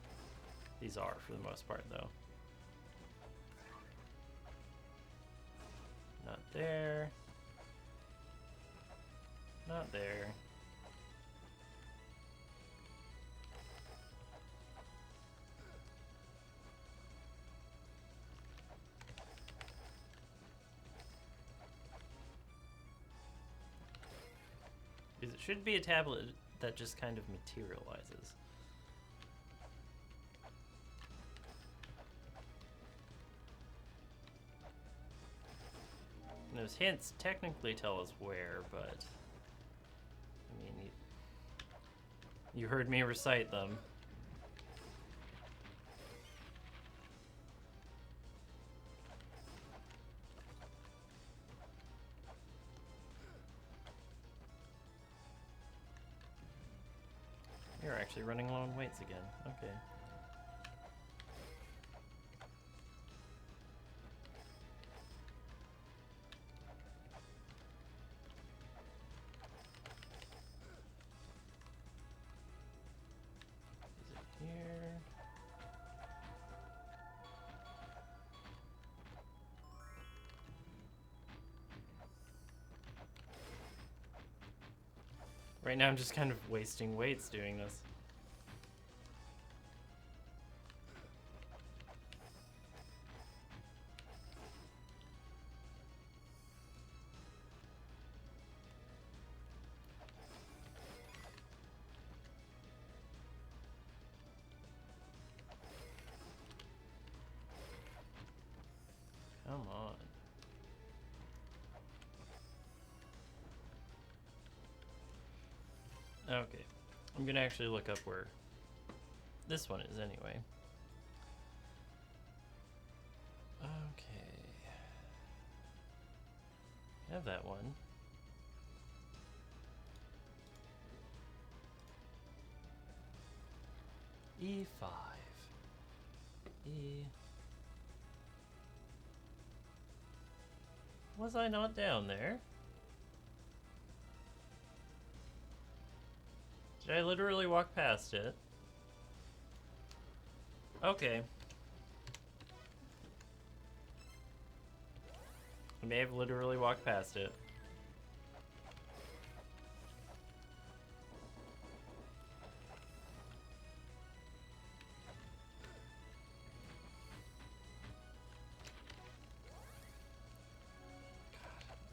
these are for the most part, though. Not there. Not there. Because it should be a tablet that just kind of materializes. And those hints technically tell us where, but I mean, you heard me recite them. You're actually running low on weights again. Okay. Is it here? Right now I'm just kind of wasting weights doing this. Come on. Okay. I'm gonna actually look up where this one is anyway. Okay. Have that one. E5. E. Was I not down there? Did I literally walk past it? Okay. I may have literally walked past it.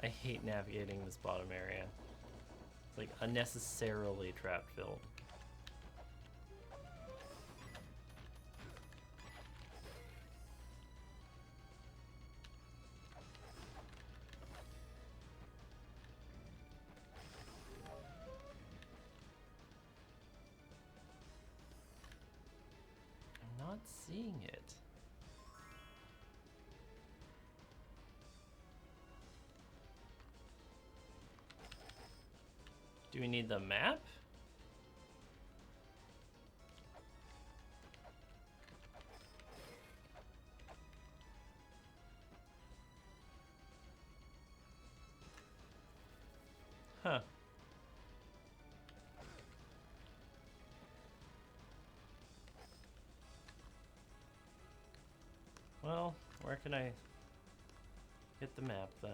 I hate navigating this bottom area. It's like unnecessarily trap filled. I'm not seeing it. Do we need the map? Huh. Well, where can I get the map then?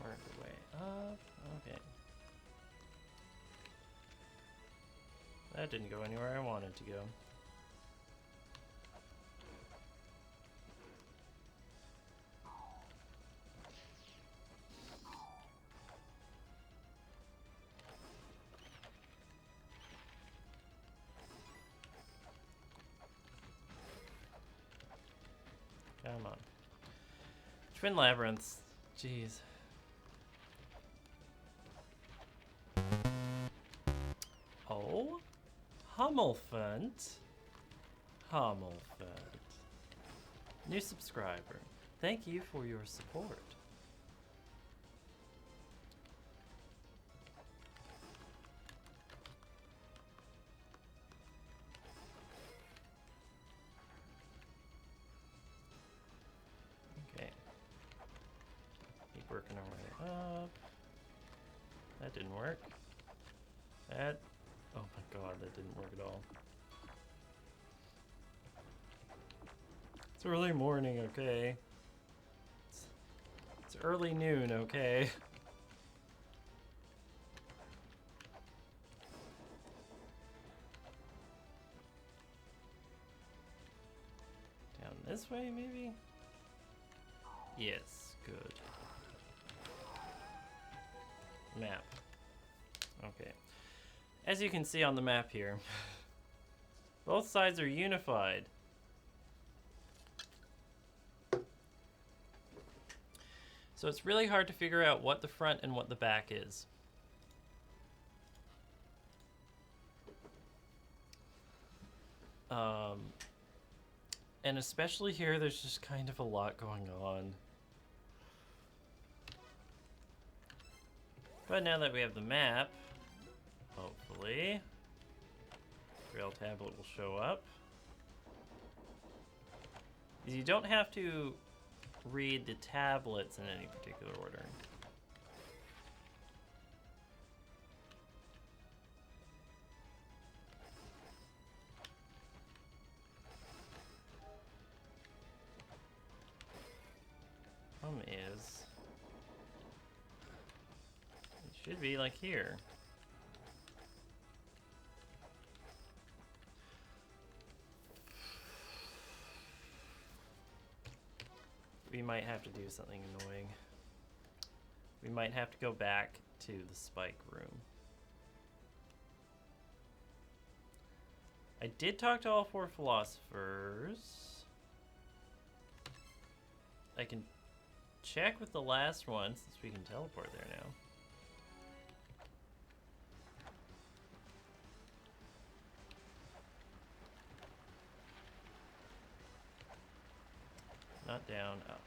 Work the way up. Okay. That didn't go anywhere I wanted to go. Come on. Twin labyrinths. Jeez. Oh? Hummelfunt. Hummelfunt. New subscriber. Thank you for your support. Okay. Keep working our way up. That didn't work. That... Oh my god, that didn't work at all. It's early morning, okay? It's early noon, okay? Down this way, maybe? Yes, good. Map. Okay. As you can see on the map here, both sides are unified. So it's really hard to figure out what the front and what the back is. And especially here, there's just kind of a lot going on. But now that we have the map, hopefully, Braille tablet will show up. You don't have to read the tablets in any particular order. Problem is, it should be like here. We might have to do something annoying. We might have to go back to the spike room. I did talk to all 4 philosophers. I can check with the last one since we can teleport there now. Not down, up.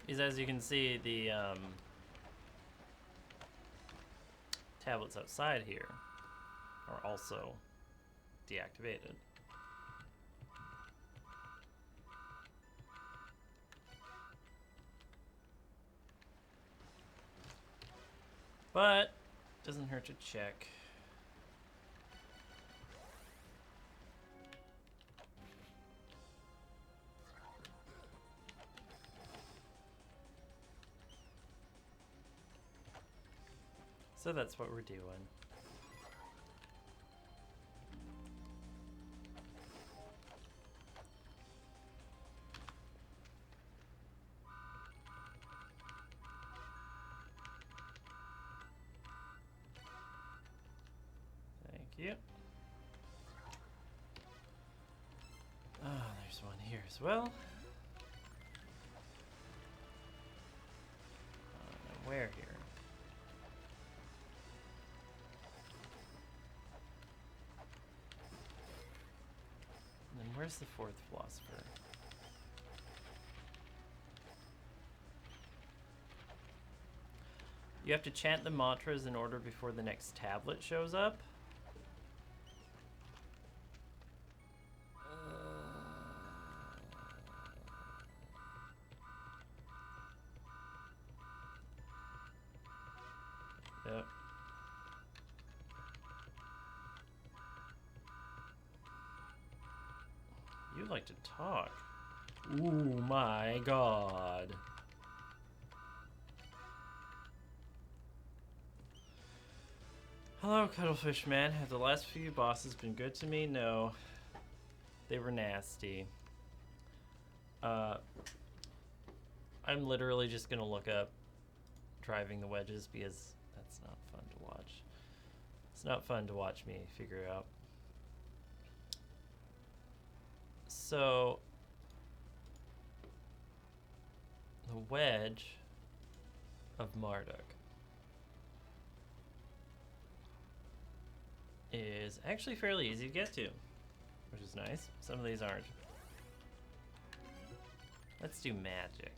Is, as you can see, the tablets outside here are also deactivated. But doesn't hurt to check. So that's what we're doing. Thank you. Ah, there's one here as well. Now where here? And then where's the 4th philosopher? You have to chant the mantras in order before the next tablet shows up. Yep. You like to talk. Ooh, my god. Hello, Cuttlefish Man. Have the last few bosses been good to me? No. They were nasty. I'm literally just gonna look up driving the wedges because that's not fun watch. It's not fun to watch me figure out. So the wedge of Marduk is actually fairly easy to get to, which is nice. Some of these aren't. Let's do magic.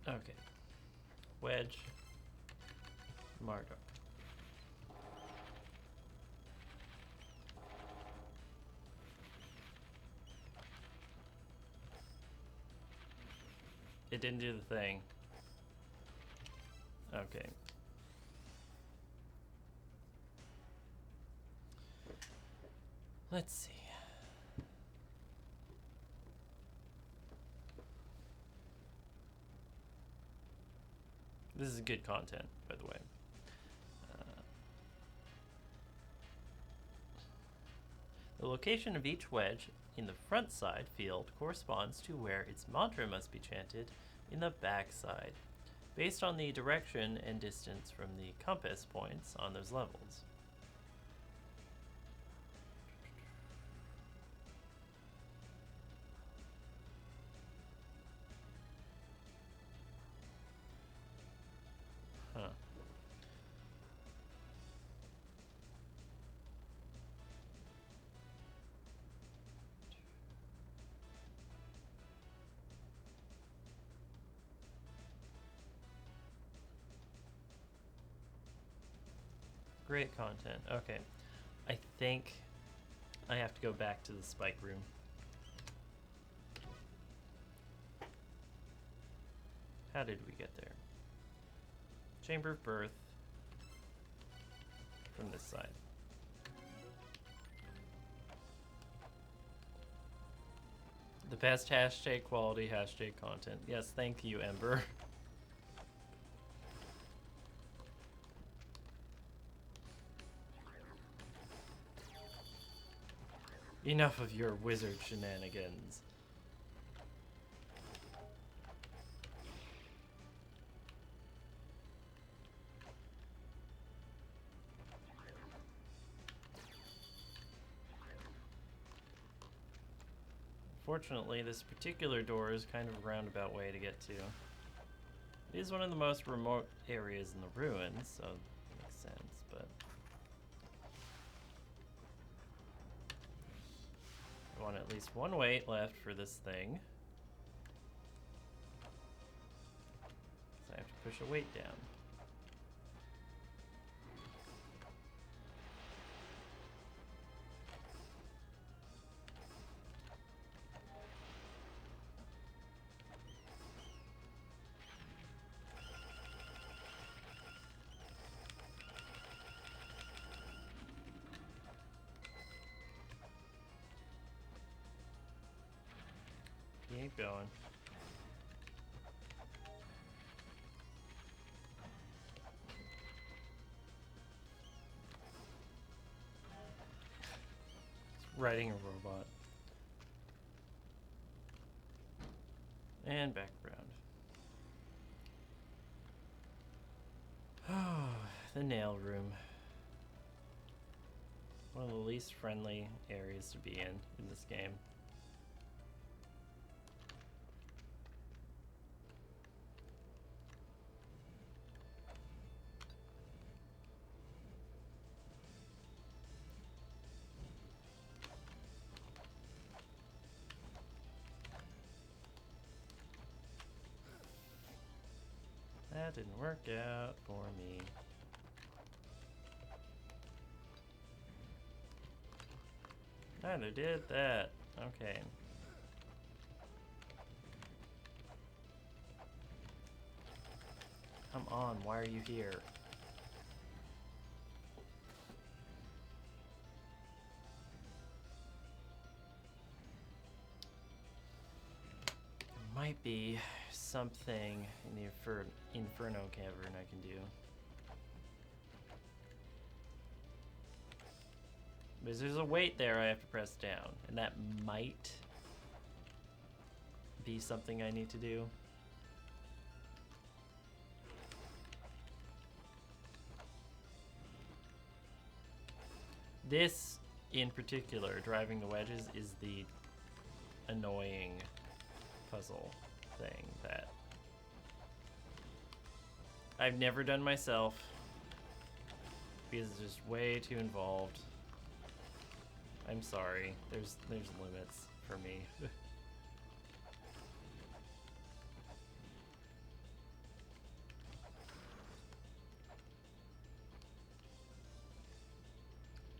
Okay. Wedge. Marduk. It didn't do the thing. Okay. Let's see. This is good content, by the way. The location of each wedge in the front side field corresponds to where its mantra must be chanted in the back side, based on the direction and distance from the compass points on those levels. Huh. Great content. Okay. I think I have to go back to the spike room. How did we get there? Chamber of Birth from this side. The best hashtag quality, hashtag content. Yes, thank you, Ember. Enough of your wizard shenanigans. Fortunately, this particular door is kind of a roundabout way to get to. It is one of the most remote areas in the ruins, so it makes sense, but I want at least one weight left for this thing. So I have to push a weight down. Keep going. It's riding a robot. And back around. Oh, the nail room. One of the least friendly areas to be in this game. That didn't work out for me. Neither did that. Okay. Come on, why are you here? There might be something in the Inferno Cavern I can do. Because there's a weight there I have to press down, and that might be something I need to do. This, in particular, driving the wedges, is the annoying puzzle thing that I've never done myself because it's just way too involved. I'm sorry. There's limits for me.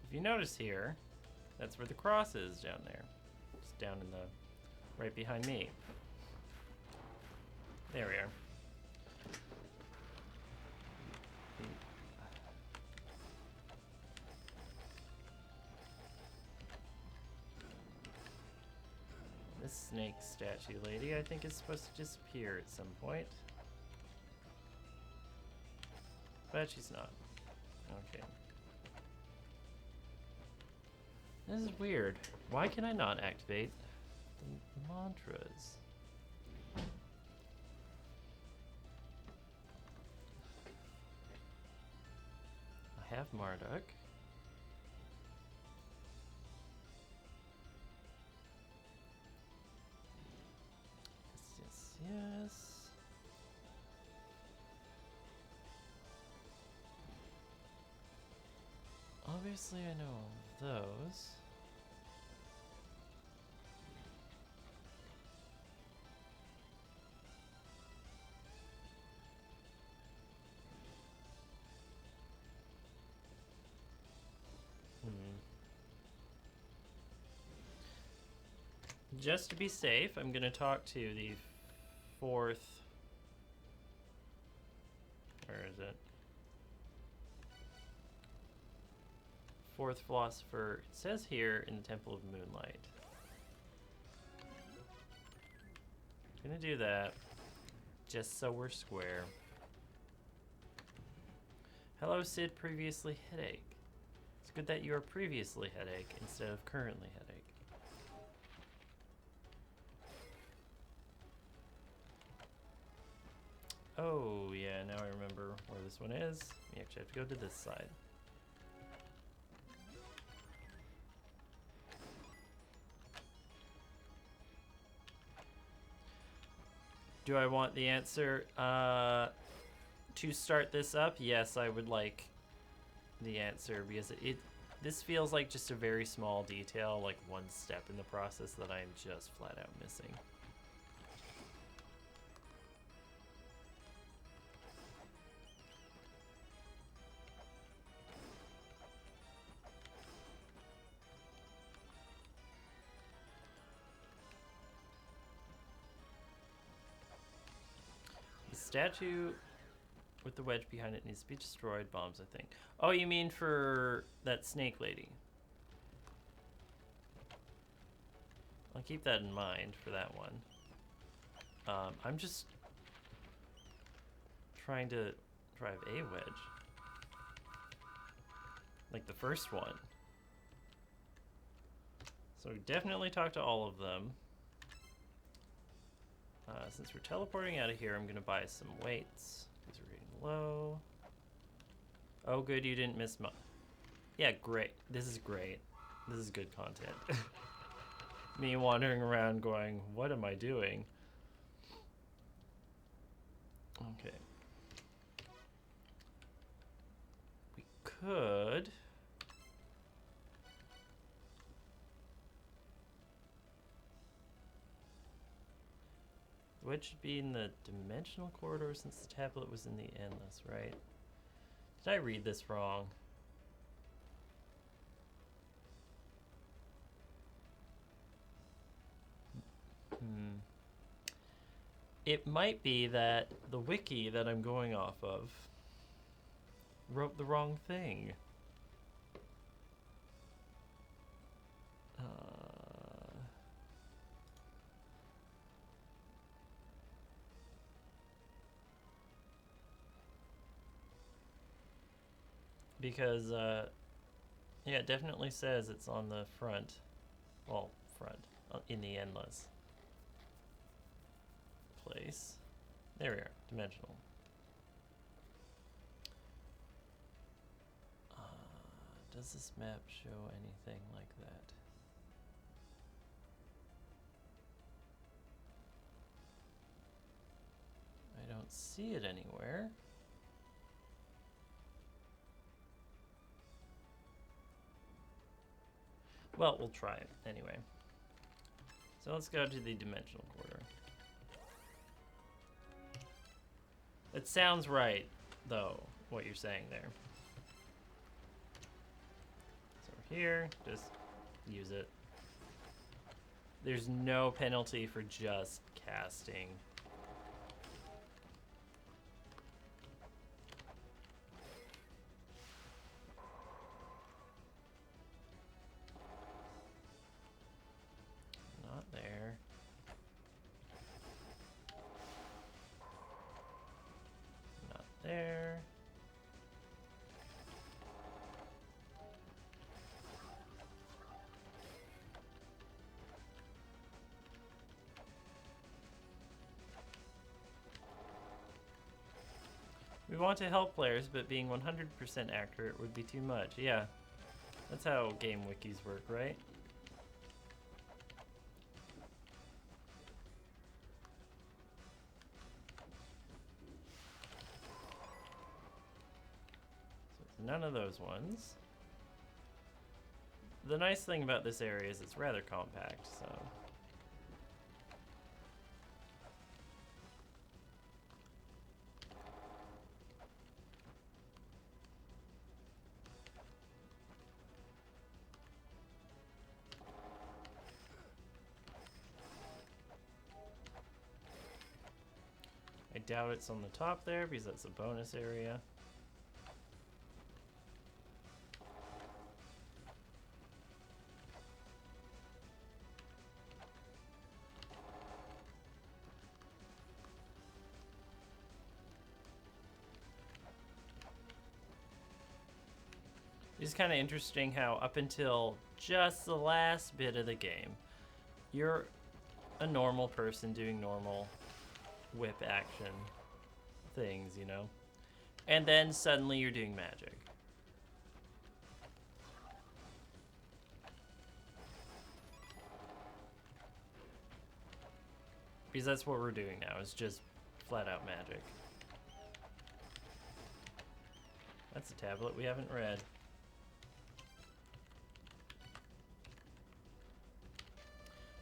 If you notice here, that's where the cross is down there. It's down in the right behind me. There we are. This snake statue lady, I think, is supposed to disappear at some point. But she's not. Okay. This is weird. Why can I not activate the mantras? I have Marduk. Yes, yes. Obviously, I know all of those. Just to be safe, I'm going to talk to the fourth... Where is it? Fourth philosopher. It says here in the Temple of Moonlight. I'm going to do that, just so we're square. Hello, Sid, previously headache. It's good that you are previously headache instead of currently headache. Oh, yeah, now I remember where this one is. We actually have to go to this side. Do I want the answer to start this up? Yes, I would like the answer because this feels like just a very small detail, like one step in the process that I'm just flat out missing. The statue with the wedge behind it needs to be destroyed. Bombs, I think. Oh, you mean for that snake lady? I'll keep that in mind for that one. I'm just trying to drive a wedge. Like the first one. So we definitely talked to all of them. Since we're teleporting out of here, I'm gonna buy some weights. These are getting low. Oh, good, you didn't miss my... Yeah, great. This is great. This is good content. Me wandering around going, what am I doing? Okay. We could... The wedge should be in the dimensional corridor since the tablet was in the endless, right? Did I read this wrong? It might be that the wiki that I'm going off of wrote the wrong thing. Because Yeah, it definitely says it's on the front. Well, front. In the endless place. There we are. Dimensional. Does this map show anything like that? I don't see it anywhere. Well, we'll try it anyway. So let's go to the dimensional quarter. It sounds right, though, what you're saying there. So we're here, just use it. There's no penalty for just casting. Not there. Not there. We want to help players, but being 100% accurate would be too much. Yeah, that's how game wikis work, right? So none of those ones. The nice thing about this area is it's rather compact, so... I doubt it's on the top there because that's a bonus area. It's kind of interesting how up until just the last bit of the game, you're a normal person doing normal whip action things, you know? And then suddenly you're doing magic. Because that's what we're doing now, is just flat out magic. That's a tablet we haven't read.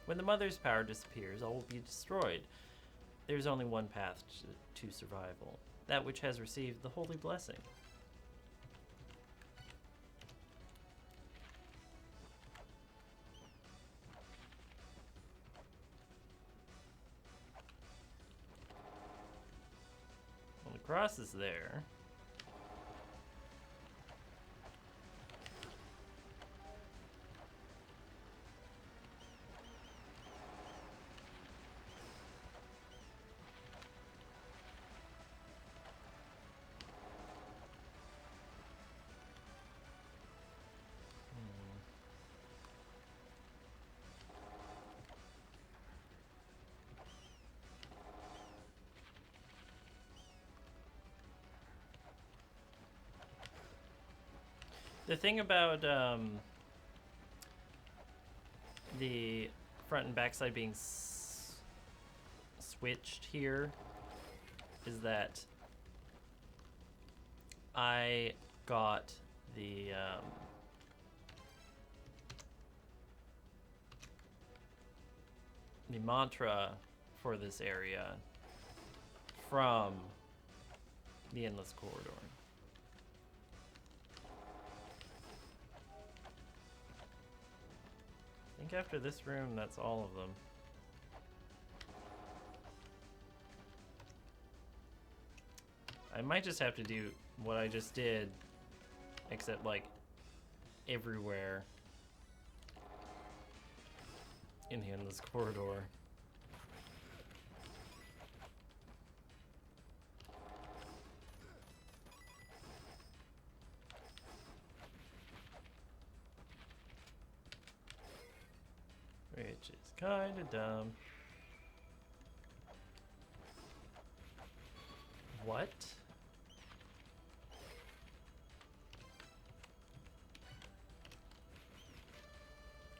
When the mother's power disappears, all will be destroyed. There's only one path to survival, that which has received the holy blessing. Well, the cross is there. The thing about the front and backside being switched here is that I got the mantra for this area from the Endless Corridor. I think after this room, that's all of them. I might just have to do what I just did, except like everywhere in the Endless Corridor. Which is kind of dumb. What?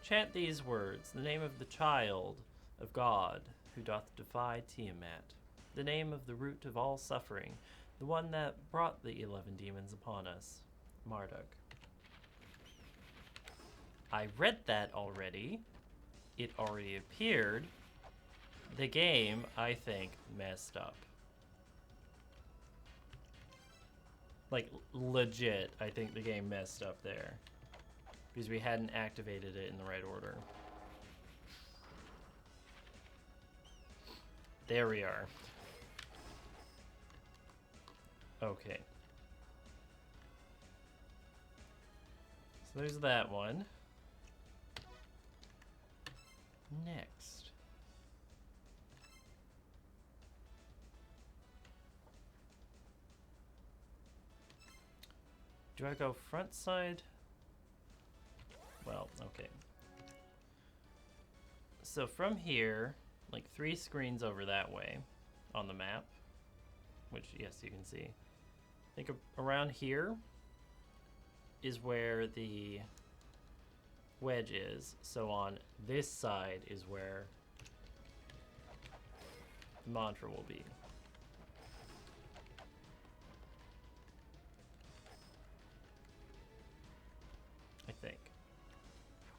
Chant these words, the name of the child of God who doth defy Tiamat, the name of the root of all suffering, the one that brought the 11 demons upon us, Marduk. I read that already. It already appeared. The game, I think, messed up. Like, legit, I think the game messed up there. Because we hadn't activated it in the right order. There we are. Okay. So there's that one. Next. Do I go front side? Well, okay. So from here, like 3 screens over that way on the map, which, yes, you can see. I think around here is where the wedge is. So on this side is where the mantra will be. I think.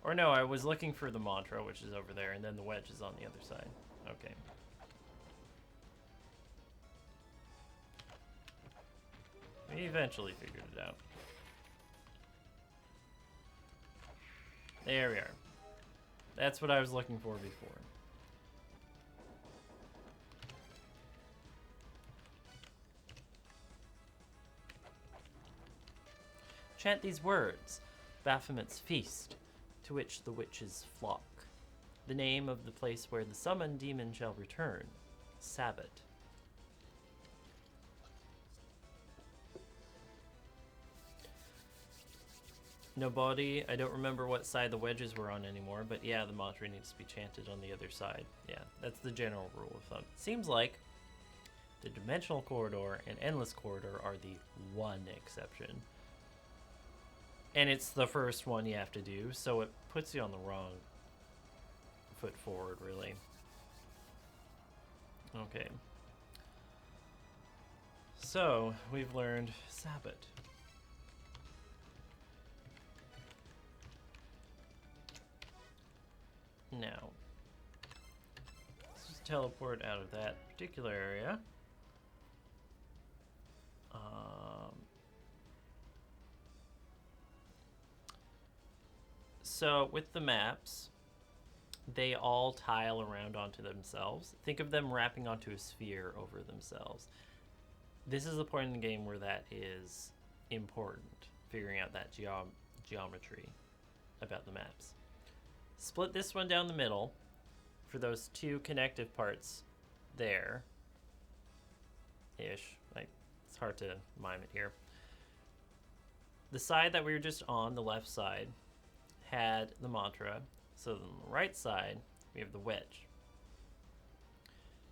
Or no, I was looking for the mantra, which is over there, and then the wedge is on the other side. Okay. We eventually figured it out. There we are. That's what I was looking for before. Chant these words, Baphomet's feast, to which the witches flock. The name of the place where the summoned demon shall return, Sabbat. No body. I don't remember what side the wedges were on anymore, but yeah, the mantra needs to be chanted on the other side. Yeah, that's the general rule of thumb. Seems like the dimensional corridor and endless corridor are the one exception. And it's the first one you have to do, so it puts you on the wrong foot forward, really. Okay. So, we've learned Sabbat. Now, let's just teleport out of that particular area. So with the maps, they all tile around onto themselves. Think of them wrapping onto a sphere over themselves. This is the point in the game where that is important, figuring out that geometry about the maps. Split this one down the middle for those 2 connective parts there. Ish. It's hard to mime it here. The side that we were just on, the left side, had the mantra. So on the right side, we have the wedge.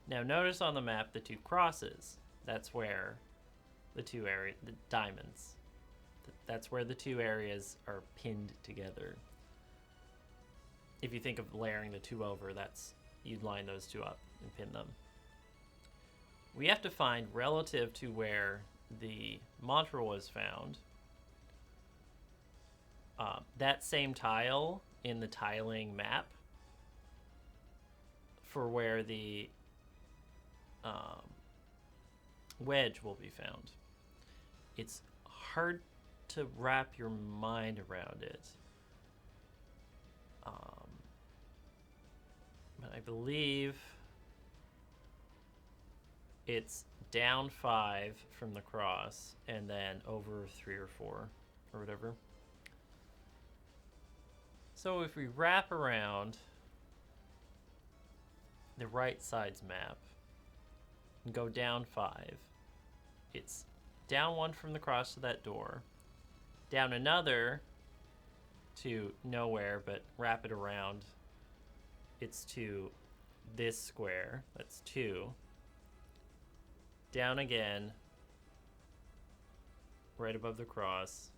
Now notice on the map the 2 crosses. That's where the 2 areas, the diamonds, that's where the 2 areas are pinned together. If you think of layering the 2 over, you'd line those 2 up and pin them. We have to find, relative to where the mantra was found, that same tile in the tiling map for where the wedge will be found. It's hard to wrap your mind around it. But I believe it's down 5 from the cross and then over 3 or 4 or whatever. So if we wrap around the right side's map and go down 5, it's down 1 from the cross to that door, down another to nowhere, but wrap it around it's to this square. That's 2. Down again, right above the cross.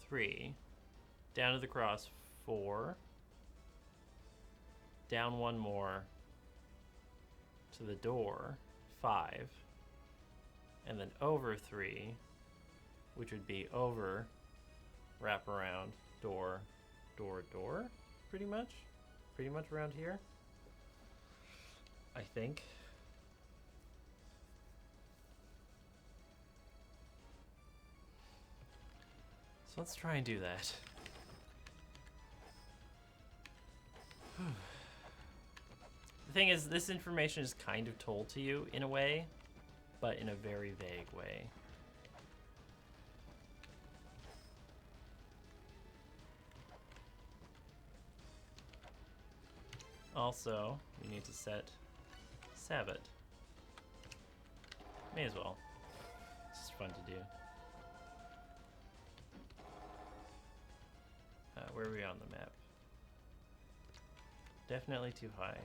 3. Down to the cross, 4. Down 1 more to the door, 5. And then over 3, which would be over, wrap around, door, door, door, pretty much around here, I think. So let's try and do that. The thing is, this information is kind of told to you in a way, but in a very vague way. Also, we need to set Sabbath. May as well. It's just fun to do. Where are we on the map? Definitely too high.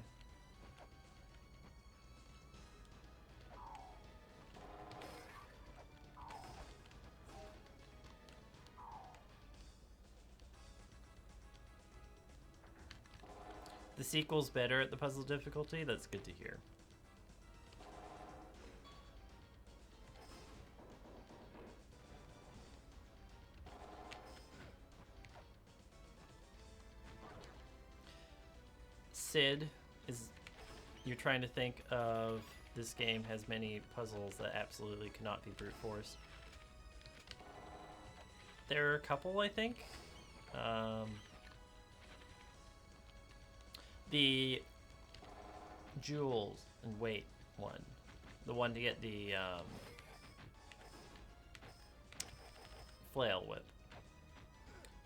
The sequel's better at the puzzle difficulty. That's good to hear. Sid is... You're trying to think of... This game has many puzzles that absolutely cannot be brute force. There are a couple, I think. The jewels and weight one. The one to get the flail whip.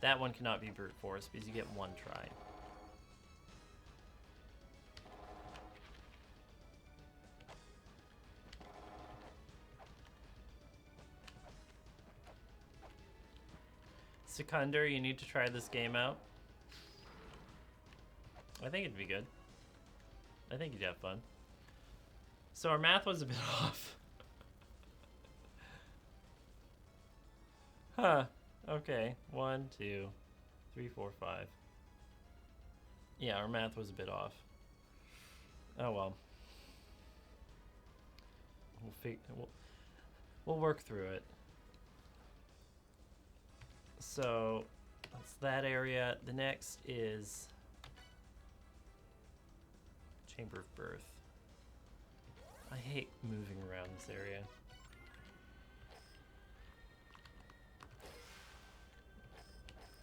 That one cannot be brute force because you get 1 try. Seconder, you need to try this game out. I think it'd be good. I think you'd have fun. So our math was a bit off. Huh. Okay. 1, 2, 3, 4, 5. Yeah, our math was a bit off. Oh well. We'll work through it. So that's that area. The next is Chamber of Birth. I hate moving around this area.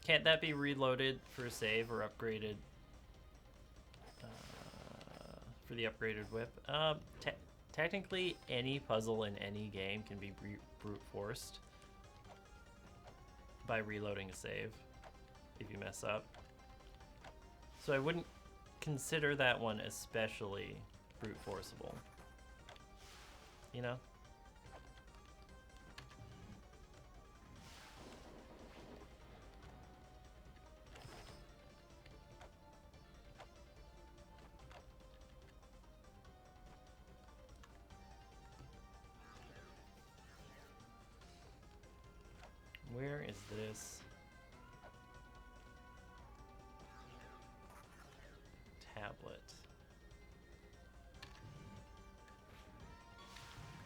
Can't that be reloaded for a save or upgraded for the upgraded whip? Technically, any puzzle in any game can be brute forced by reloading a save if you mess up. So I wouldn't consider that one especially brute forceable. You know? Where is this tablet?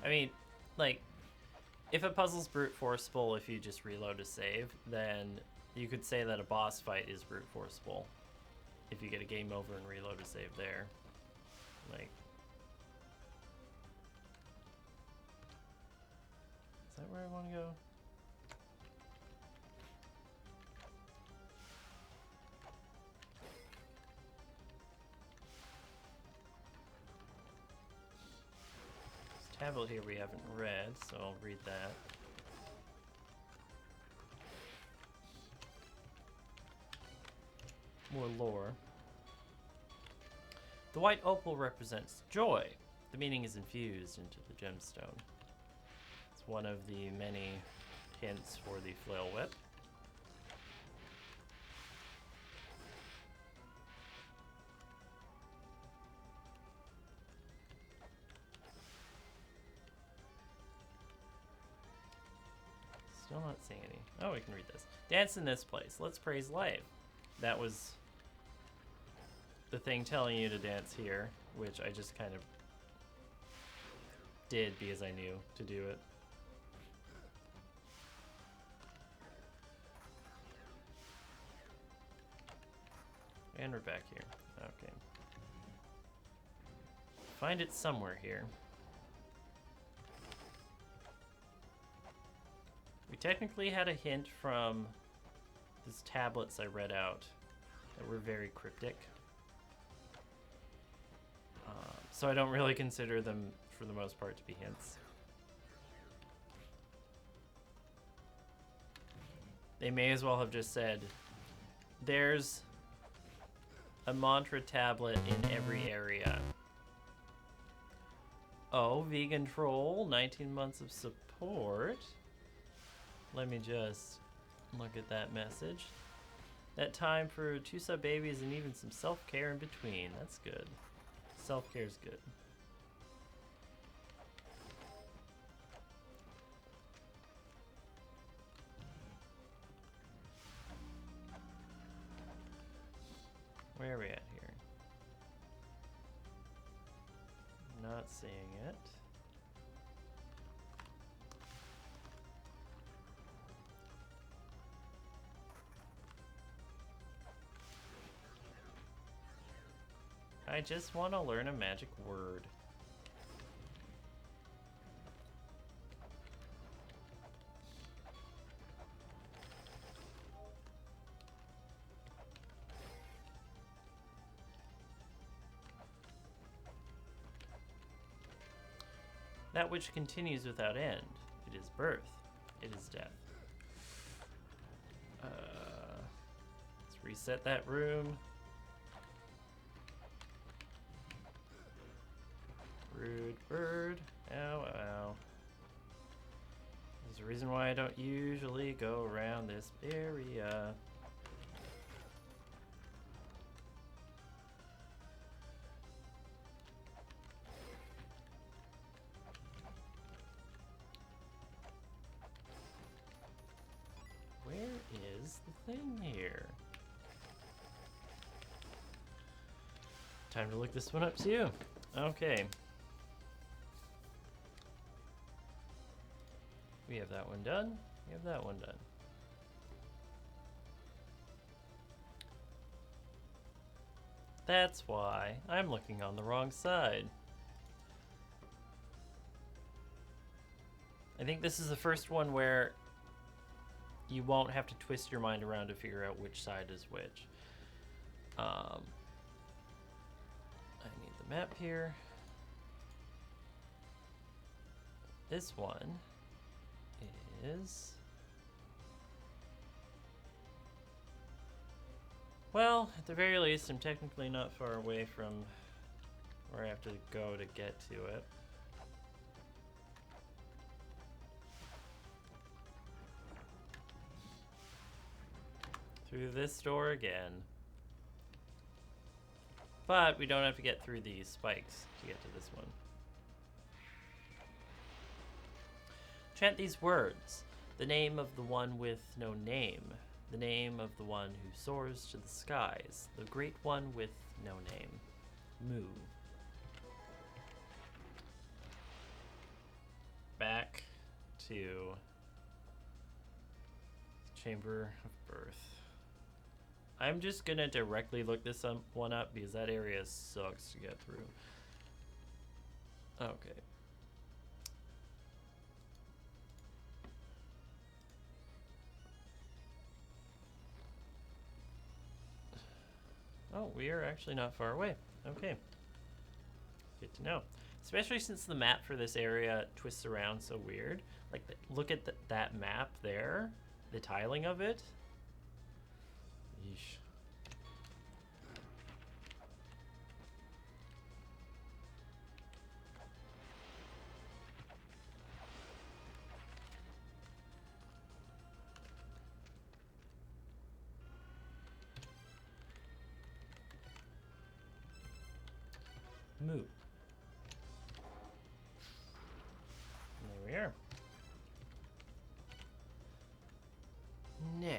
I mean, like, if a puzzle's brute forceable if you just reload a save, then you could say that a boss fight is brute forceable if you get a game over and reload a save there. Like, is that where I want to go? Tablet here we haven't read, so I'll read that. More lore. The white opal represents joy. The meaning is infused into the gemstone. It's one of the many hints for the flail whip. Still not seeing any. Oh, we can read this. Dance in this place. Let's praise life. That was the thing telling you to dance here, which I just kind of did because I knew to do it. And we're back here. Okay. Find it somewhere here. We technically had a hint from these tablets I read out that were very cryptic. So I don't really consider them, for the most part, to be hints. They may as well have just said, there's a mantra tablet in every area. Oh, vegan troll, 19 months of support. Let me just look at that message. That time for 2 sub babies and even some self-care in between. That's good. Self-care is good. Where are we at here? Not seeing it. I just want to learn a magic word. That which continues without end. It is birth. It is death. Let's reset that room. Rude bird. Ow, ow. There's a reason why I don't usually go around this area. Where is the thing here? Time to look this one up too. Okay. We have that one done. We have that one done. That's why I'm looking on the wrong side. I think this is the first one where you won't have to twist your mind around to figure out which side is which. I need the map here. This one is... Well, at the very least, I'm technically not far away from where I have to go to get to it. Through this door again. But we don't have to get through these spikes to get to this one. Chant these words. The name of the one with no name. The name of the one who soars to the skies. The great one with no name. Moo. Back to Chamber of Birth. I'm just gonna directly look this one up because that area sucks to get through. Okay. Oh, we are actually not far away. Okay. Good to know. Especially since the map for this area twists around so weird. Like, look at that map there. The tiling of it. Yeesh. Moo. There we are.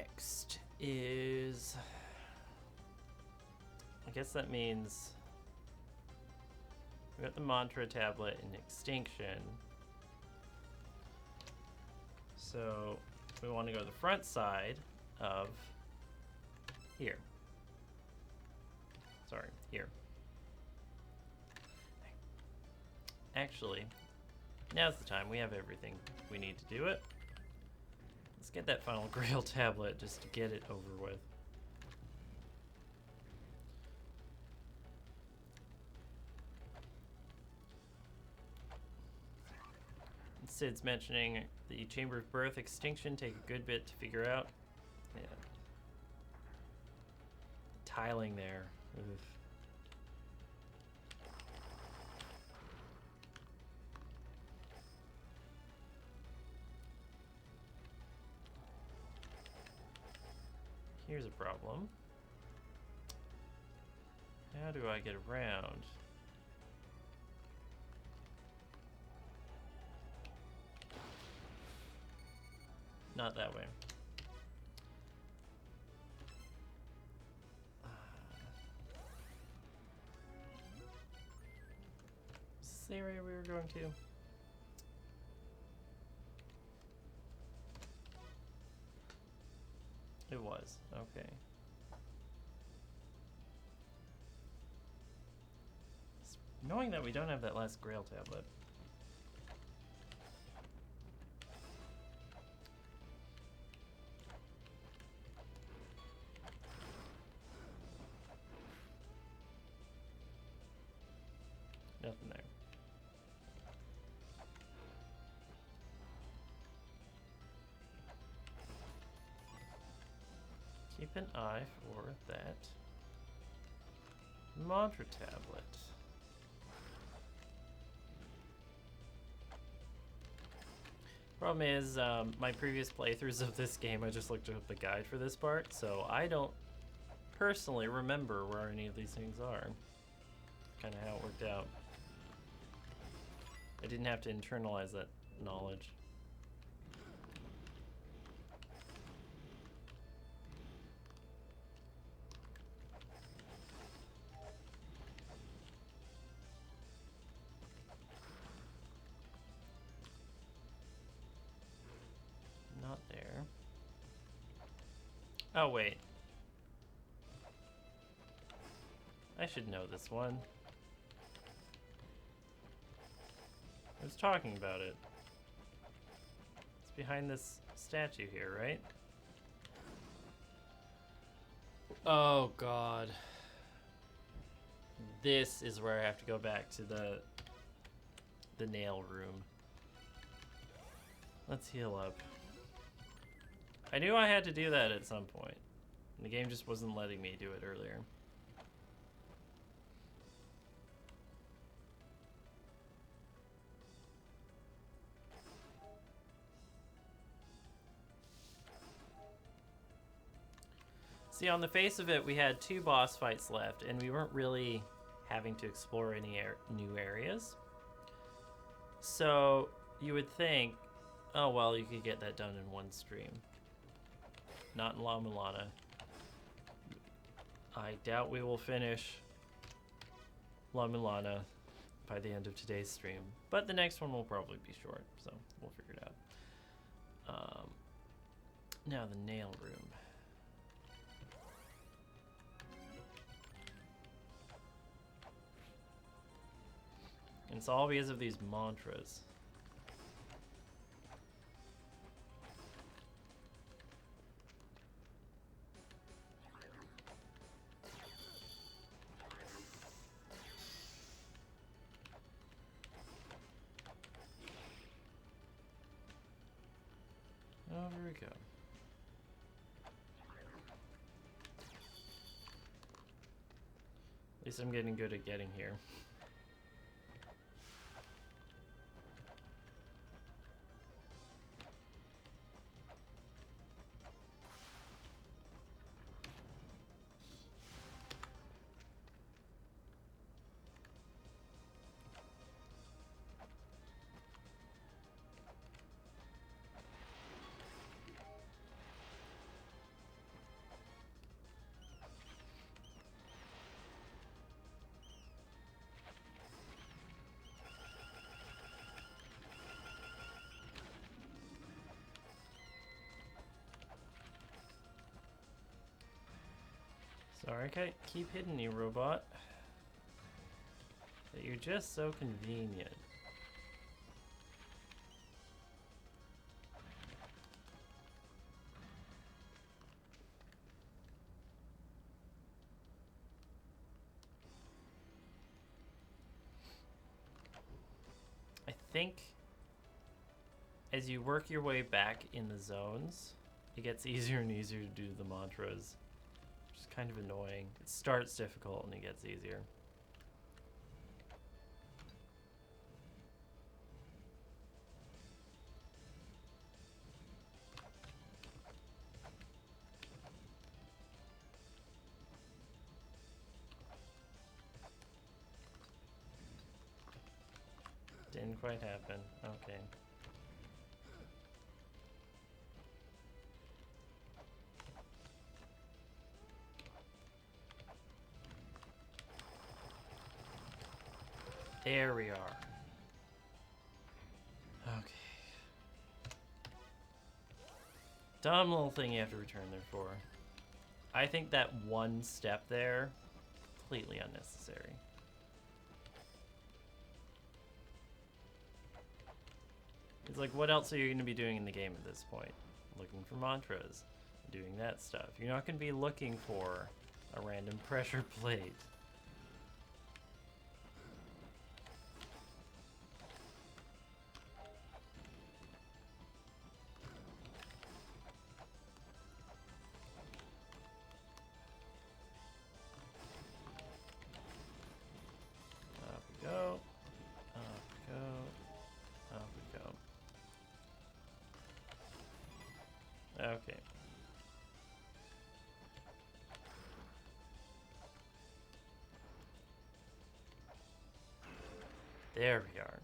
next is... I guess that means we got the mantra tablet in extinction. So we want to go to the front side of here. Sorry, here. Actually, now's the time. We have everything we need to do it. Let's get that final Grail tablet just to get it over with. Sid's mentioning the Chamber of Birth extinction take a good bit to figure out. Yeah. Tiling there. Oof. Here's a problem. How do I get around? Not that way. Is this the area we were going to? It was. Okay. It's annoying that we don't have that last Grail tablet. Nothing there. Keep an eye for that mantra tablet. Problem is, my previous playthroughs of this game, I just looked up the guide for this part, so I don't personally remember where any of these things are. Kind of how it worked out. I didn't have to internalize that knowledge. Not there. Oh, wait. I should know this one. I was talking about it. It's behind this statue here, right? Oh god. This is where I have to go back to the nail room. Let's heal up. I knew I had to do that at some point. The game just wasn't letting me do it earlier. See, on the face of it, we had 2 boss fights left, and we weren't really having to explore any new areas. So you would think, oh well, you could get that done in one stream. Not in La-Mulana. I doubt we will finish La-Mulana by the end of today's stream, but the next one will probably be short, so we'll figure it out. Now the nail room. And it's all because of these mantras. Over we go. At least I'm getting good at getting here. Sorry, I keep hitting you, robot. But you're just so convenient. I think as you work your way back in the zones, it gets easier and easier to do the mantras. Which is kind of annoying. It starts difficult and it gets easier. Didn't quite happen. Okay. There we are. Okay. Dumb little thing you have to return there for. I think that one step there, completely unnecessary. It's like, what else are you going to be doing in the game at this point? Looking for mantras, doing that stuff. You're not going to be looking for a random pressure plate. Up we go. Up we go. Up we go. Okay. There we are.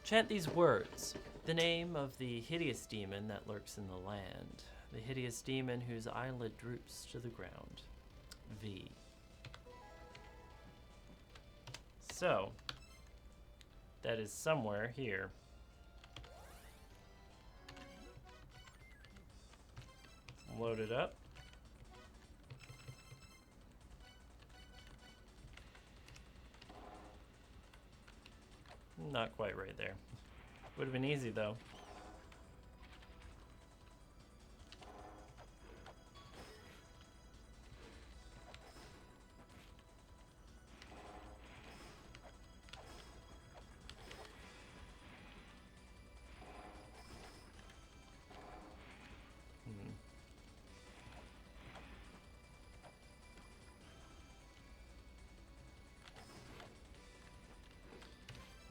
Chant these words. The name of the hideous demon that lurks in the land. The hideous demon whose eyelid droops to the ground. V. So, that is somewhere here. Load it up. Not quite right there. Would have been easy though.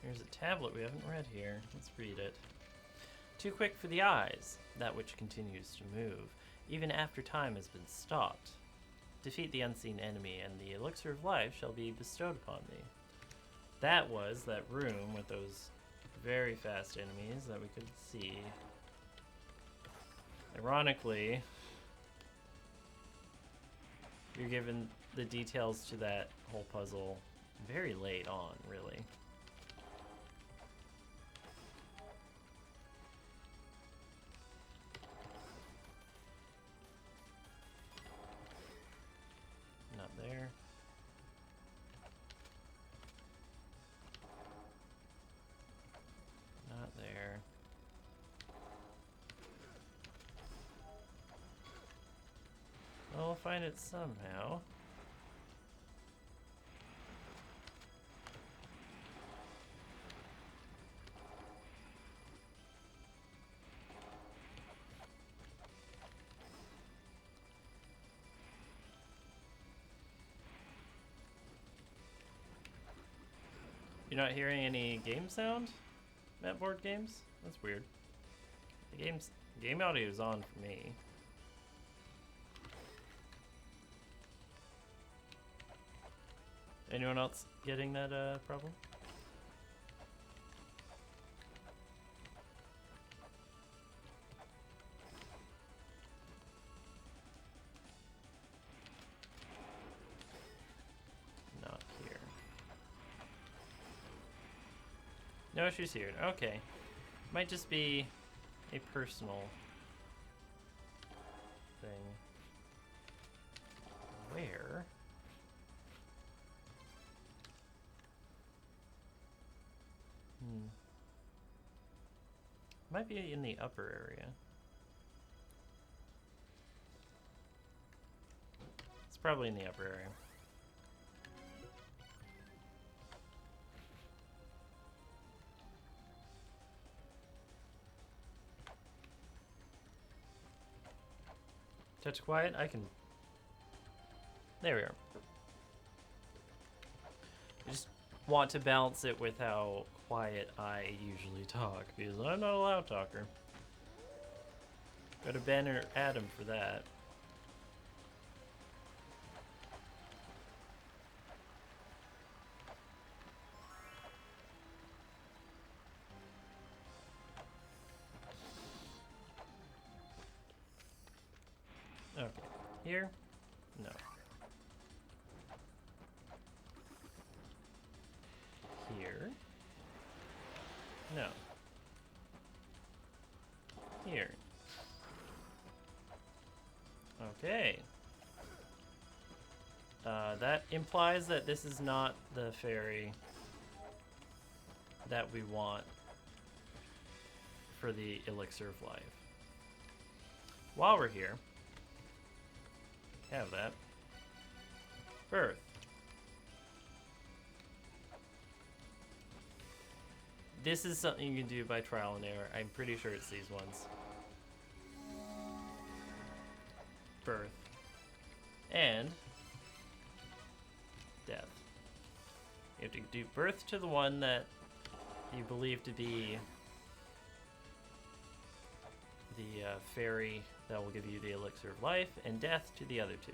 Here's a tablet we haven't read here. Let's read it. Too quick for the eyes, that which continues to move, even after time has been stopped. Defeat the unseen enemy, and the elixir of life shall be bestowed upon thee. That was that room with those very fast enemies that we could see. Ironically, you're given the details to that whole puzzle very late on, really. Not there. Not there. Well, we'll find it somehow. You're not hearing any game sound? At board games? That's weird. The game audio is on for me. Anyone else getting that problem? Not here. No, she's here. Okay. Might just be a personal thing. where? Might be in the upper area. It's probably in the upper area. Touch quiet, I can... There we are. I just want to balance it with how quiet I usually talk, because I'm not a loud talker. Go to Ben or Adam for that. Okay, here? No. Here? No. Here. Okay. That implies that this is not the fairy that we want for the elixir of life. While we're here, have that. Birth. This is something you can do by trial and error. I'm pretty sure it's these ones. Birth. And death. You have to do birth to the one that you believe to be the fairy that will give you the elixir of life, and death to the other two.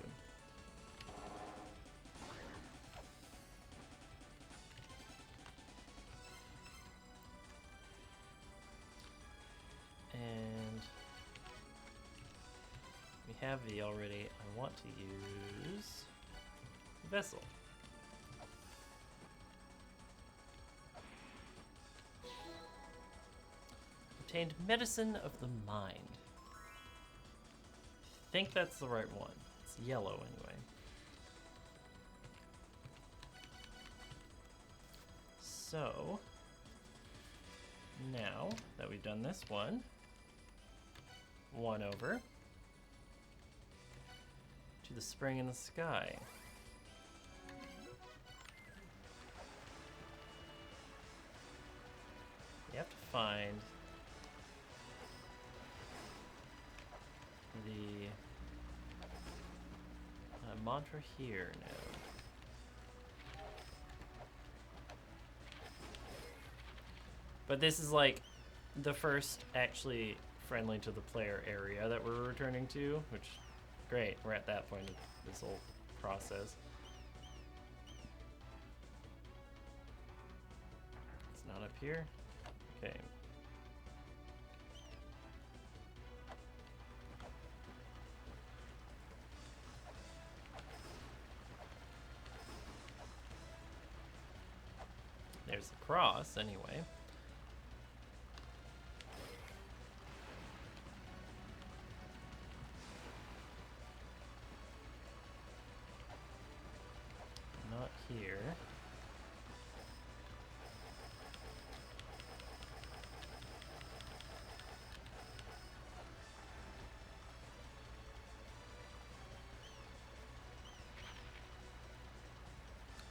And we have the already. I want to use vessel. Obtained medicine of the mind. I think that's the right one. It's yellow anyway. So now that we've done this one over to the spring in the sky. You have to find the mantra here now. But this is like the first actually friendly to the player area that we're returning to, which, great, we're at that point of this whole process. It's not up here? Okay. There's the cross, anyway. Not here.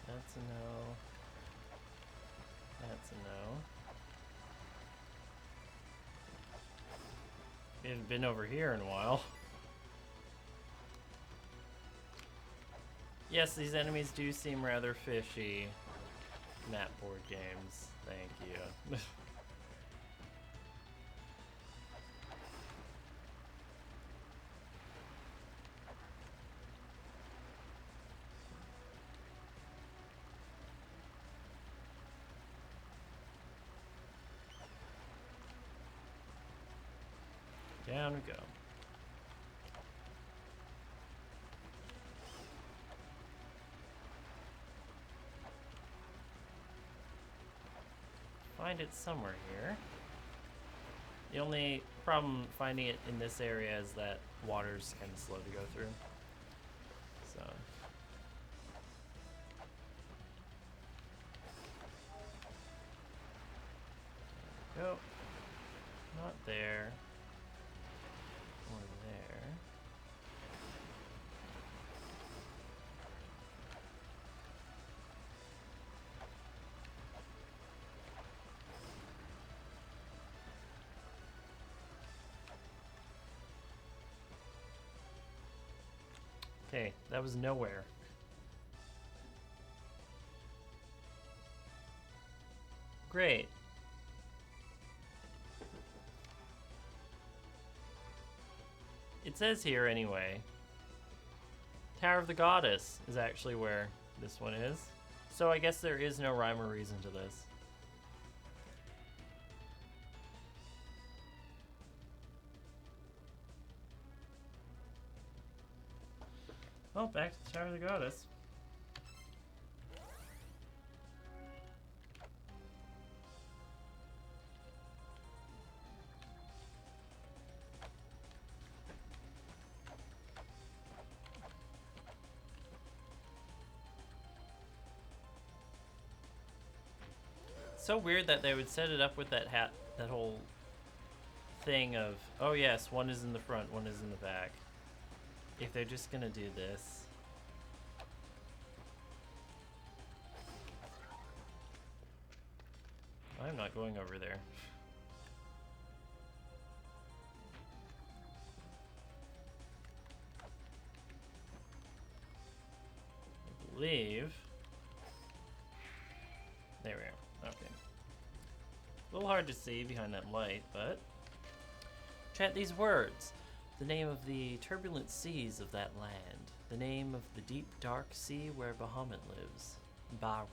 That's a no. That's a no. We haven't been over here in a while. Yes, these enemies do seem rather fishy. Map board games. Thank you. Down we go. Find it somewhere here. The only problem finding it in this area is that water's kind of slow to go through. So go. Not there. Or there. Okay, that was nowhere. Great. It says here anyway. Tower of the Goddess is actually where this one is. So I guess there is no rhyme or reason to this. Oh, back to the Tower of the Goddess. So weird that they would set it up with that whole thing of, oh yes, one is in the front, one is in the back. If they're just gonna do this. I'm not going over there. I believe. There we are. Okay. A little hard to see behind that light, but chant these words. The name of the turbulent seas of that land. The name of the deep, dark sea where Bahamut lives. Baron.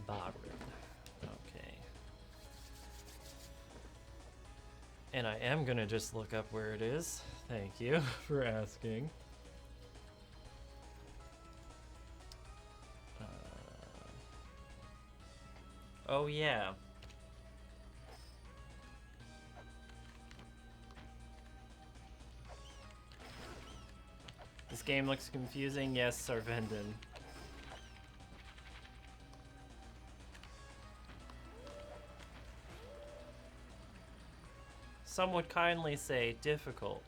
Baron. Okay. And I am gonna just look up where it is. Thank you for asking. Oh yeah. This game looks confusing. Yes, Sarvendon. Some would kindly say difficult.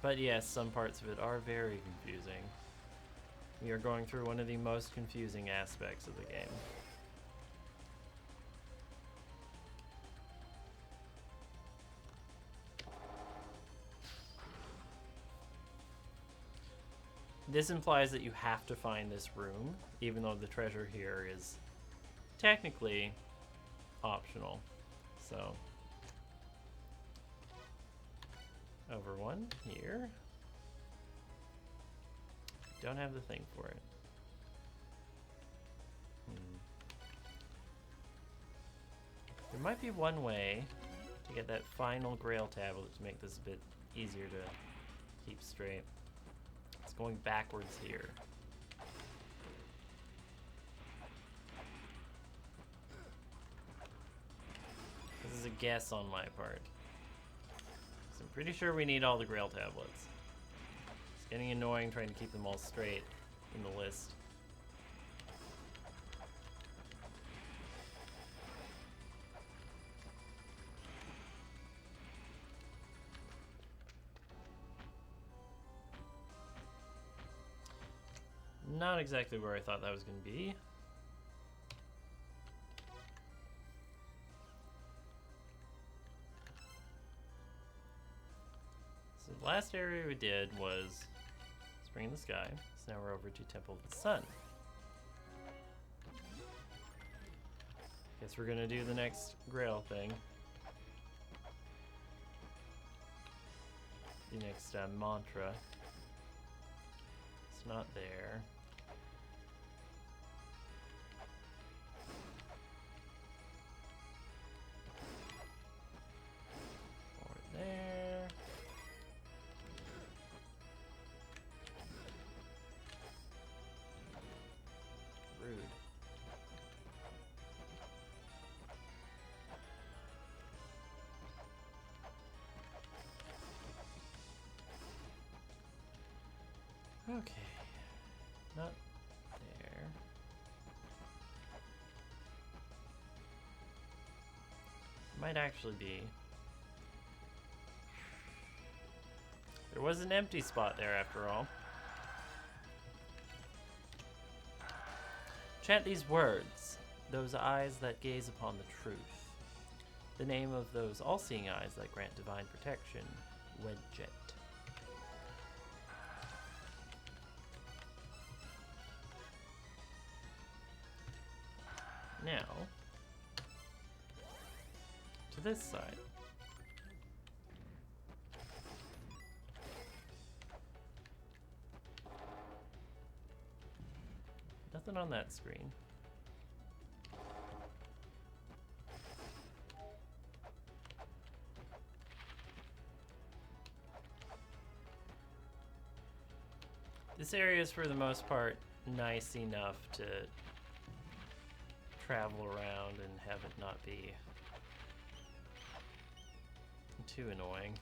But yes, some parts of it are very confusing. We are going through one of the most confusing aspects of the game. This implies that you have to find this room, even though the treasure here is technically optional. So, over one here. Don't have the thing for it. There might be one way to get that final Grail tablet to make this a bit easier to keep straight. It's going backwards here. This is a guess on my part. So I'm pretty sure we need all the Grail tablets. It's getting annoying trying to keep them all straight in the list. Not exactly where I thought that was going to be. So the last area we did was Spring in the Sky. So now we're over to Temple of the Sun. Guess we're going to do the next Grail thing. The next mantra. It's not there. There. Rude. Okay. Not there. Might actually be. There was an empty spot there after all. Chant these words, those eyes that gaze upon the truth. The name of those all-seeing eyes that grant divine protection, Wedjet. Now, to this side. Nothing on that screen. This area is for the most part nice enough to travel around and have it not be too annoying.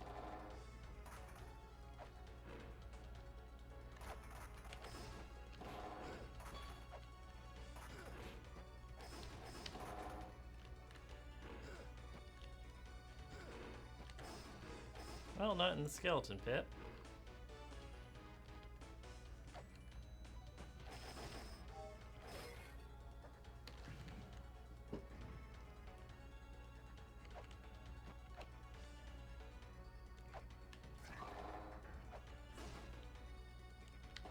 Well, not in the skeleton pit.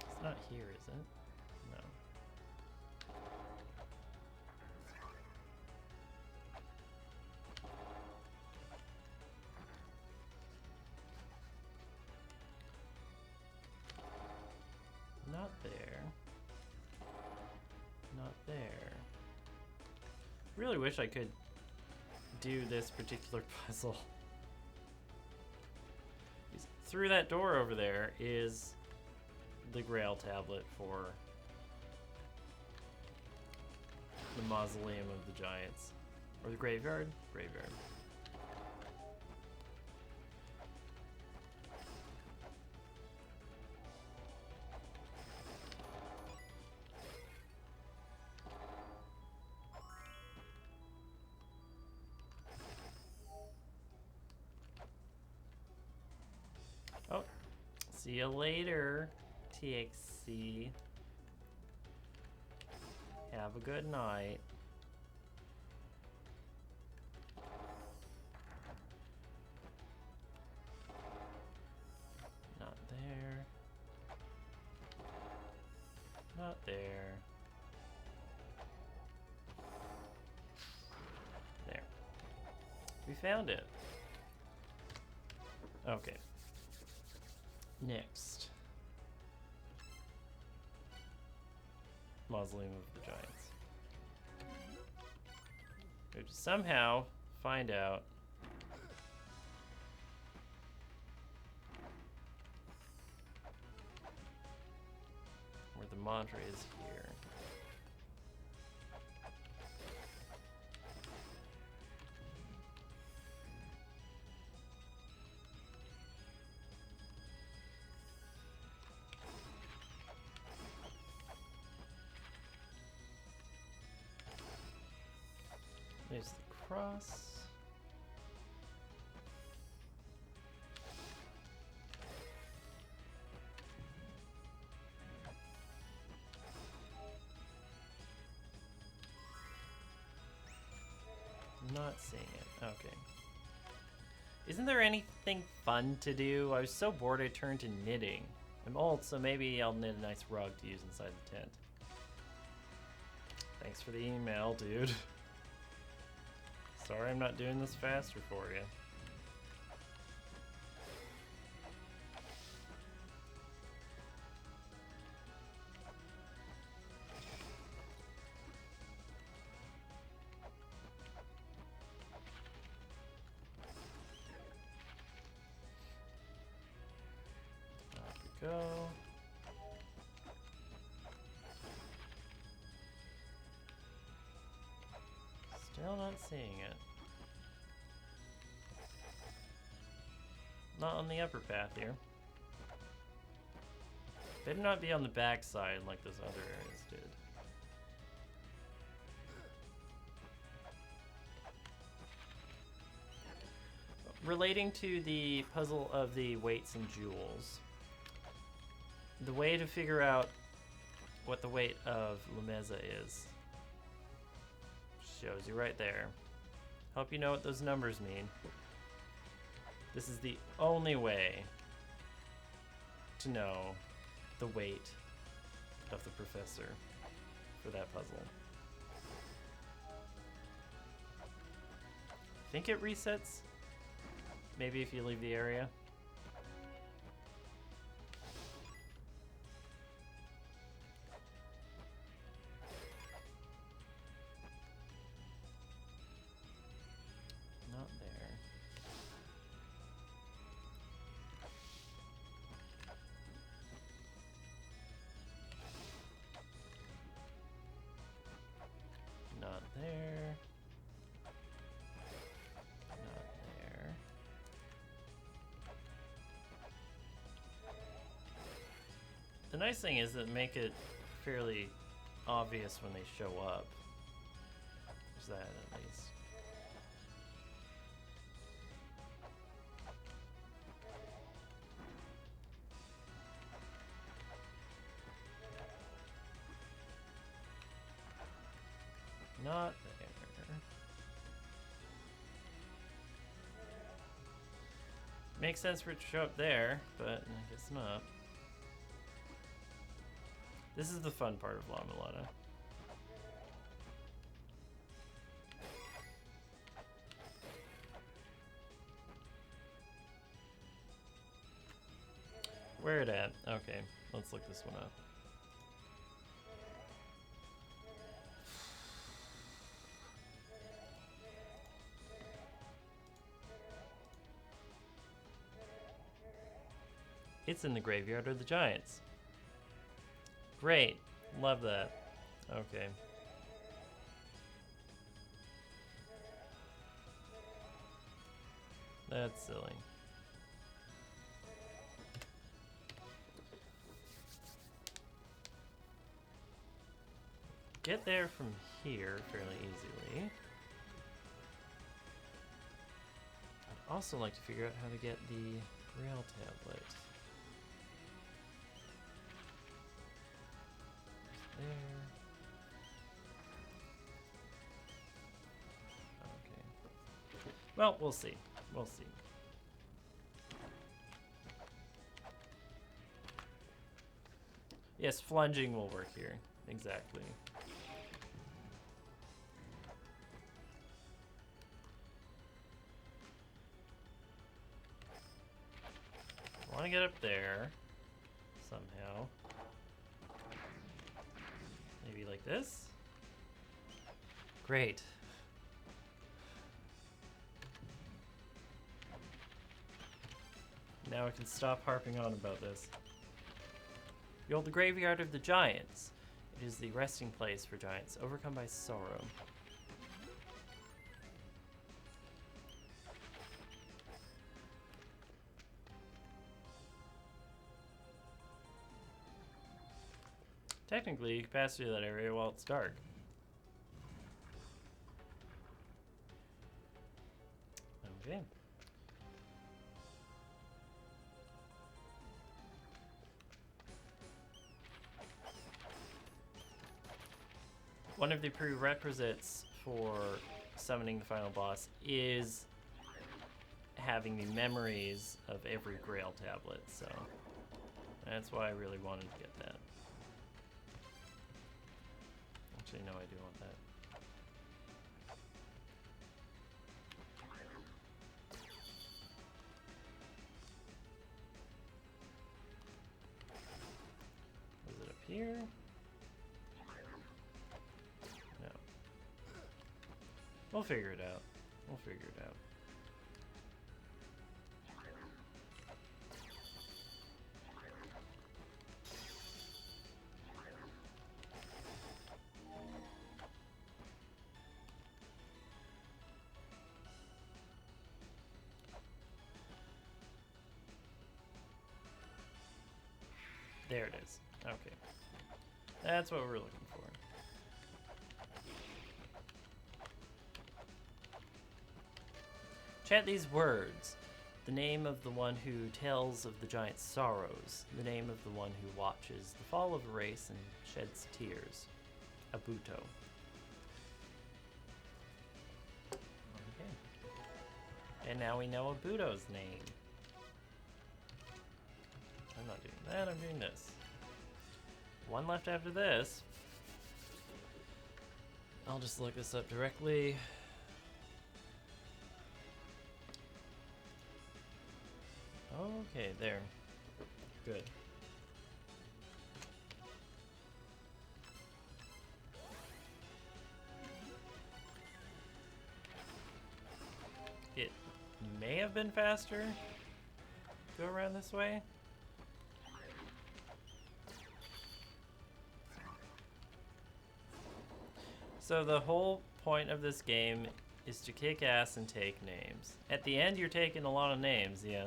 It's not here, is it? No. Not there. Not there. Really wish I could do this particular puzzle. Through that door over there is the Grail tablet for the Mausoleum of the Giants. Or the Graveyard? Graveyard. Oh, see you later, TXC. Have a good night. Not there. Not there. There. We found it. Okay. Next. Mausoleum of the Giants. We have to somehow find out where the mantra is here. There's the cross. Not seeing it. Okay. Isn't there anything fun to do? I was so bored I turned to knitting. I'm old, so maybe I'll knit a nice rug to use inside the tent. Thanks for the email, dude. Sorry I'm not doing this faster for you. Off we go. Still not seeing it. Not on the upper path here. Better not be on the back side like those other areas did. Relating to the puzzle of the weights and jewels, the way to figure out what the weight of Lameza is shows you right there. Help you know what those numbers mean. This is the only way to know the weight of the professor for that puzzle. I think it resets. Maybe if you leave the area. Not there. Not there. Not there. The nice thing is that make it fairly obvious when they show up. There's that at least. Not there. Makes sense for it to show up there, but I guess not. This is the fun part of La-Mulana. Where it at? Okay, let's look this one up. It's in the graveyard of the giants. Great. Love that. Okay. That's silly. Get there from here fairly easily. I'd also like to figure out how to get the Grail tablet. There. Okay. Well, we'll see. We'll see. Yes, flunging will work here. Exactly. I want to get up there somehow. Maybe like this? Great. Now I can stop harping on about this. Behold the graveyard of the giants. It is the resting place for giants, overcome by sorrow. Technically, you can pass through that area while it's dark. Okay. One of the prerequisites for summoning the final boss is having the memories of every Grail tablet, so that's why I really wanted to get that. Actually, no, I do want that. Was it up here? No. We'll figure it out. We'll figure it out. There it is. Okay. That's what we're looking for. Chant these words. The name of the one who tells of the giant's sorrows. The name of the one who watches the fall of a race and sheds tears. Abuto. Okay. And now we know Abuto's name. I'm not doing that, I'm doing this. One left after this. I'll just look this up directly. Okay, there. Good. It may have been faster. Go around this way. So the whole point of this game is to kick ass and take names. At the end, you're taking a lot of names, yeah.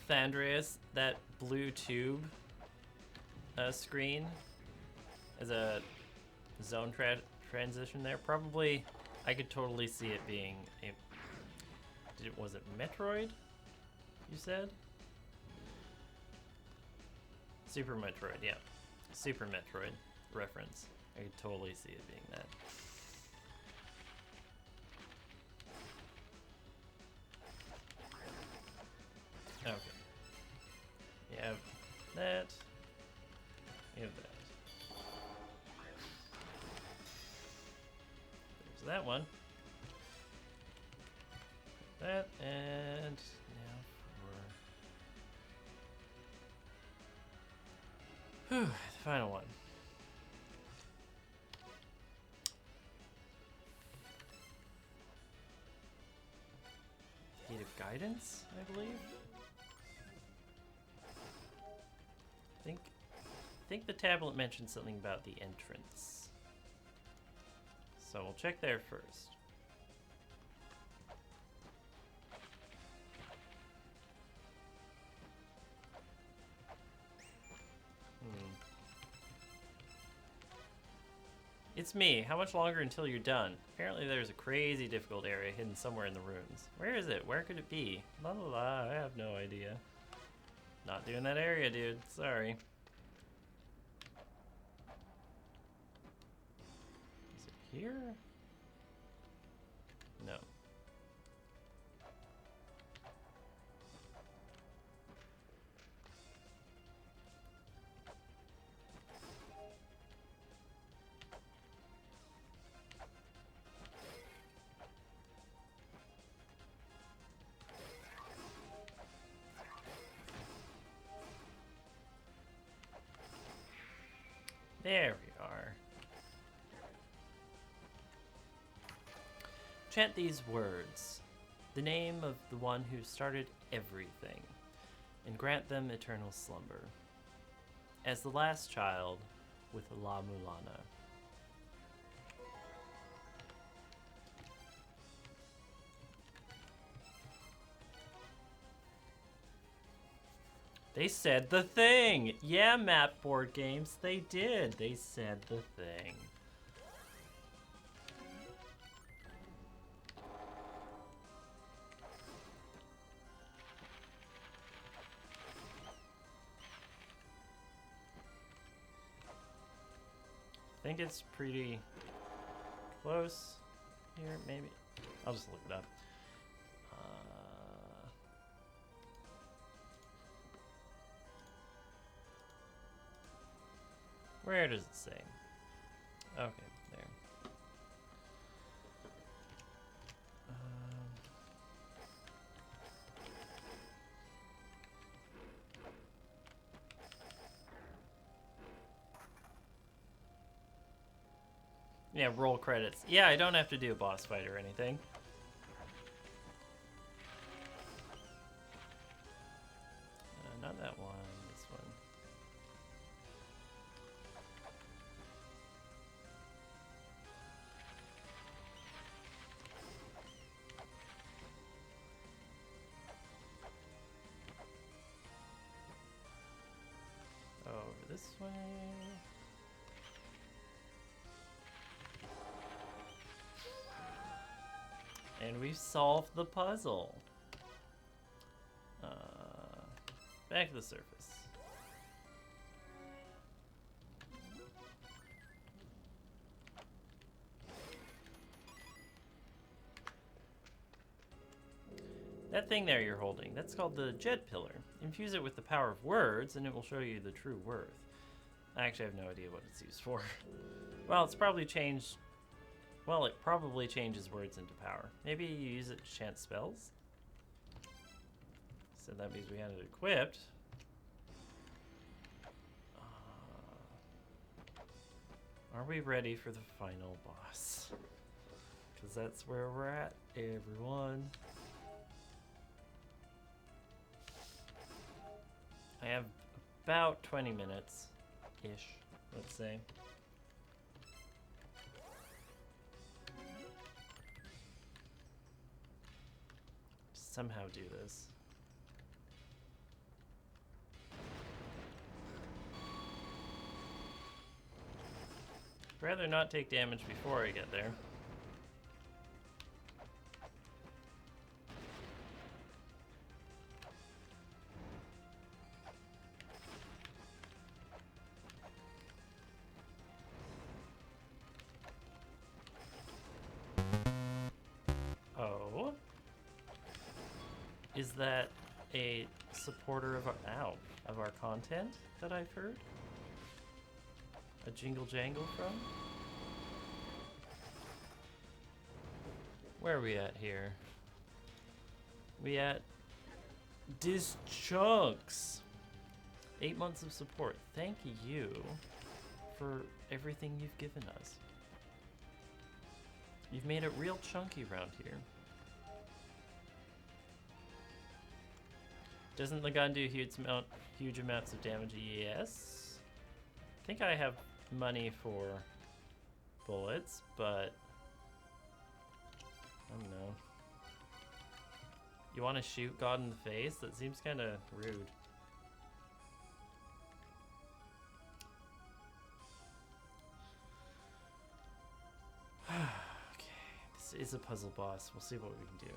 Thandrius, that blue tube screen as a zone transition there. Probably, I could totally see it being a... was it Metroid, you said? Super Metroid, yeah. Super Metroid reference. I could totally see it being that. Okay. You have that. You have that. There's that one. That, and now for... Whew, the final one. Gate of Guidance, I believe? I think the tablet mentioned something about the entrance. So we'll check there first. It's me. How much longer until you're done? Apparently there's a crazy difficult area hidden somewhere in the ruins. Where is it? Where could it be? La la la, I have no idea. Not doing that area, dude. Sorry. Is it here? No. There we are. Chant these words, the name of the one who started everything, and grant them eternal slumber. As the last child with La-Mulana. They said the thing! Yeah, map board games, they did. They said the thing. I think it's pretty close here, maybe. I'll just look it up. Where does it say? Okay, there. Yeah, roll credits. Yeah, I don't have to do a boss fight or anything. this way. And we've solved the puzzle. Back to the surface. That thing there you're holding, that's called the Jet Pillar. Infuse it with the power of words, and it will show you the true worth. I actually have no idea what it's used for. Well, it's probably changed... Well, it probably changes words into power. Maybe you use it to chant spells? So that means we had it equipped. Are we ready for the final boss? Because that's where we're at, everyone. I have about 20 minutes-ish, let's say. Somehow do this. I'd rather not take damage before I get there. Oh. Is that a supporter of our content that I've heard? A jingle jangle from? Where are we at here? We at Chunks. 8 months of support. Thank you for everything you've given us. You've made it real chunky around here. Doesn't the gun do huge amounts of damage? Yes. I think I have money for bullets, but I don't know. You want to shoot God in the face? That seems kind of rude. Okay, this is a puzzle boss. We'll see what we can do.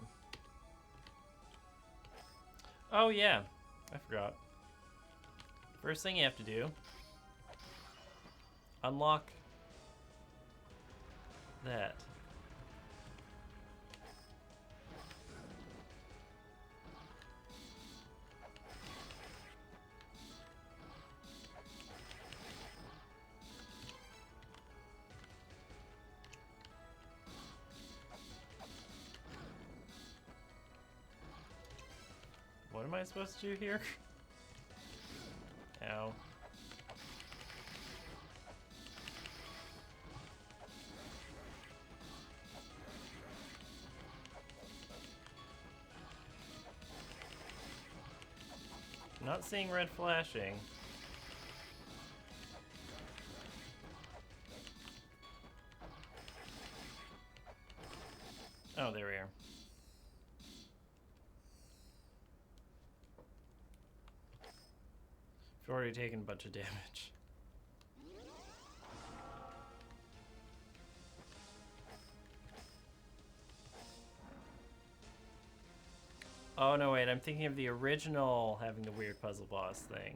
Oh yeah, I forgot. First thing you have to do, unlock that. What am I supposed to do here? Ow. I'm not seeing red flashing. Oh, there we are. I've already taken a bunch of damage. Oh no, wait, I'm thinking of the original having the weird puzzle boss thing.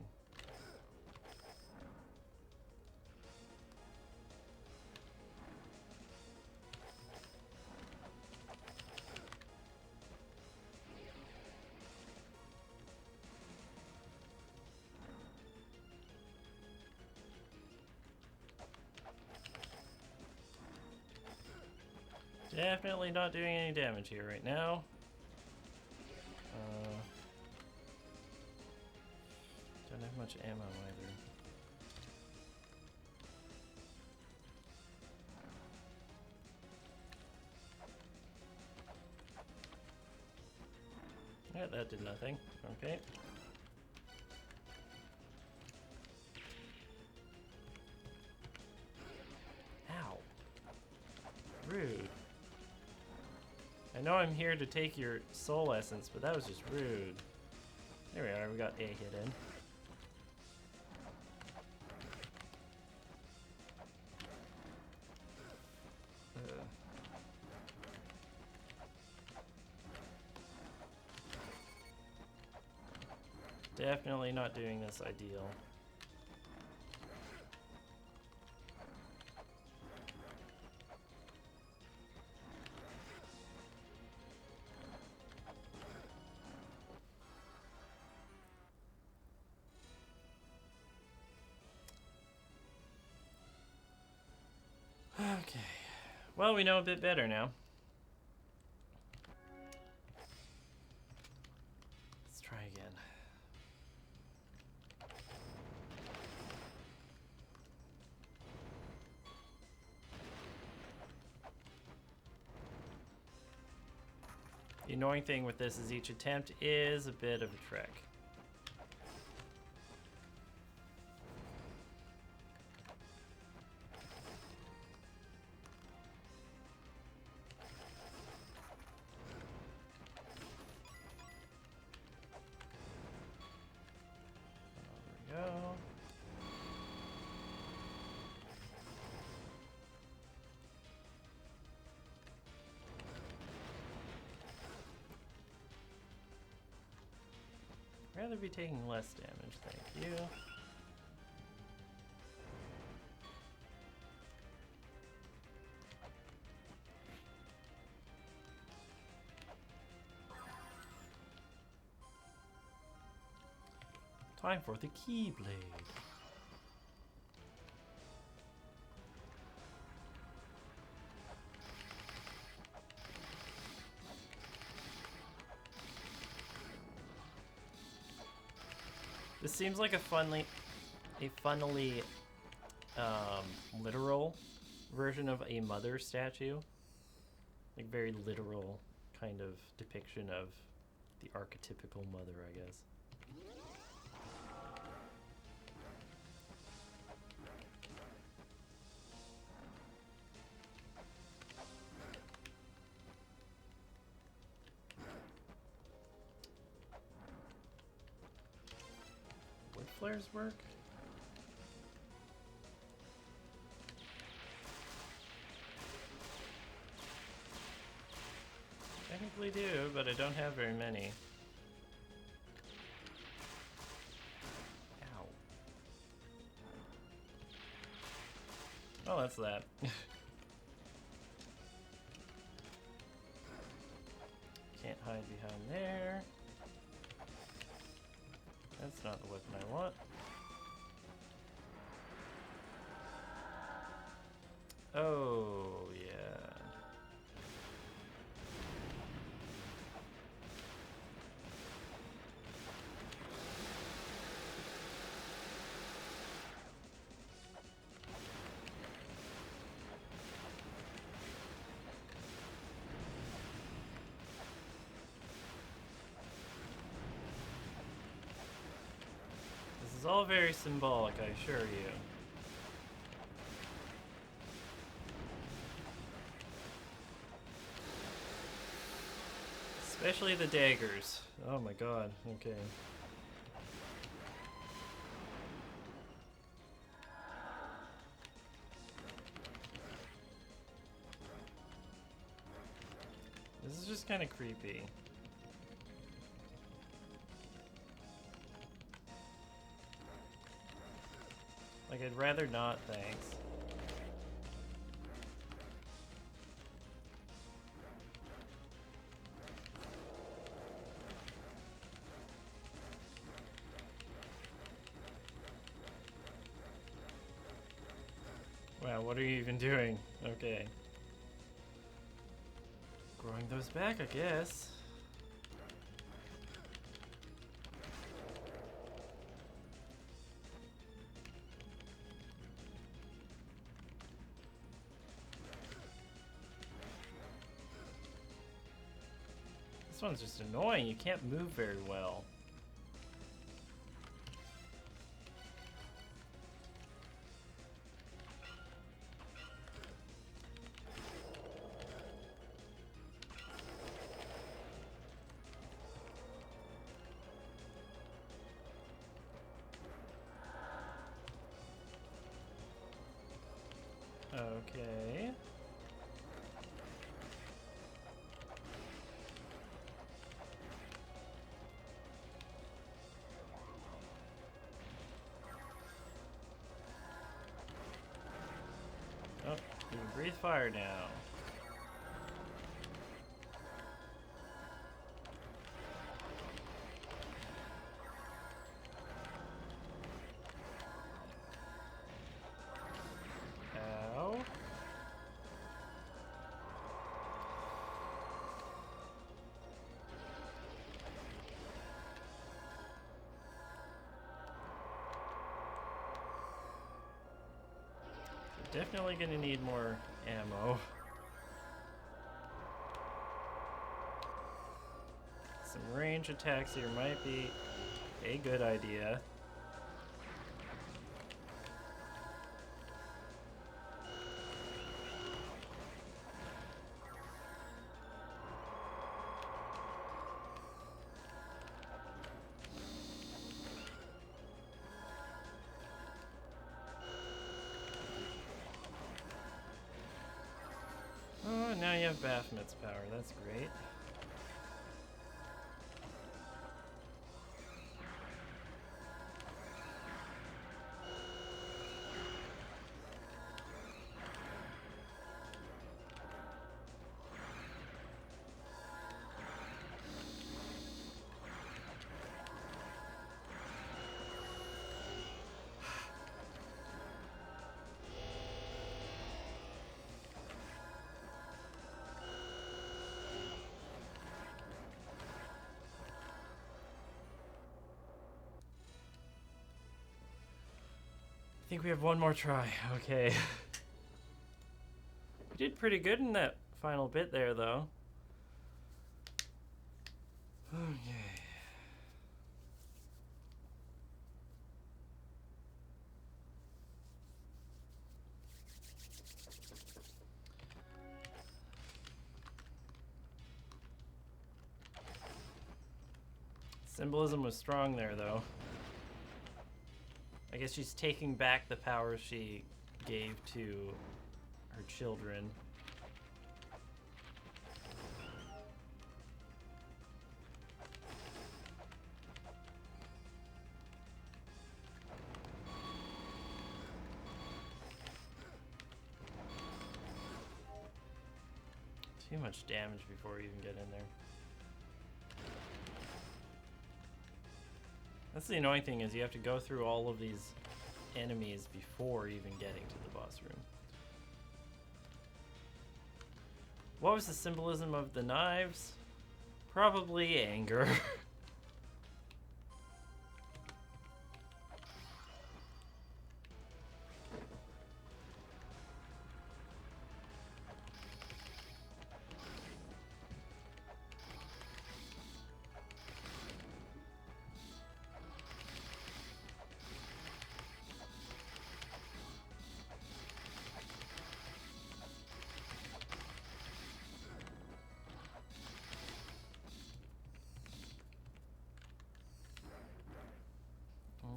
Definitely not doing any damage here right now. Don't have much ammo either. Yeah, that did nothing. Okay. Ow. Rude. I know I'm here to take your soul essence, but that was just rude. There we are, we got A hit in. Definitely not doing this ideal. Okay. Well, we know a bit better now. Let's try again. The annoying thing with this is each attempt is a bit of a trek. There we go. Rather be taking less damage, thank you. Time for the Keyblade. This seems like a funnily literal version of a mother statue. Like very literal kind of depiction of the archetypical mother, I guess. Wood flares work? Technically do, but I don't have very many. Ow. Oh, that's that. Can't hide behind there. That's not the weapon I want. Oh, yeah. This is all very symbolic, I assure you. Especially the daggers. Oh my god, okay. This is just kind of creepy. Like, I'd rather not, thanks. Wow, what are you even doing? Okay. Growing those back, I guess. This one's just annoying. You can't move very well. Okay. Breathe fire now. Ow. Definitely gonna need more ammo. Some range attacks here might be a good idea. Oh, now you have Baphomet's power. That's great. I think we have one more try. Okay. We did pretty good in that final bit there, though. Okay. Symbolism was strong there, though. I guess she's taking back the power she gave to her children. Too much damage before we even get in there. That's the annoying thing, is you have to go through all of these enemies before even getting to the boss room. What was the symbolism of the knives? Probably anger.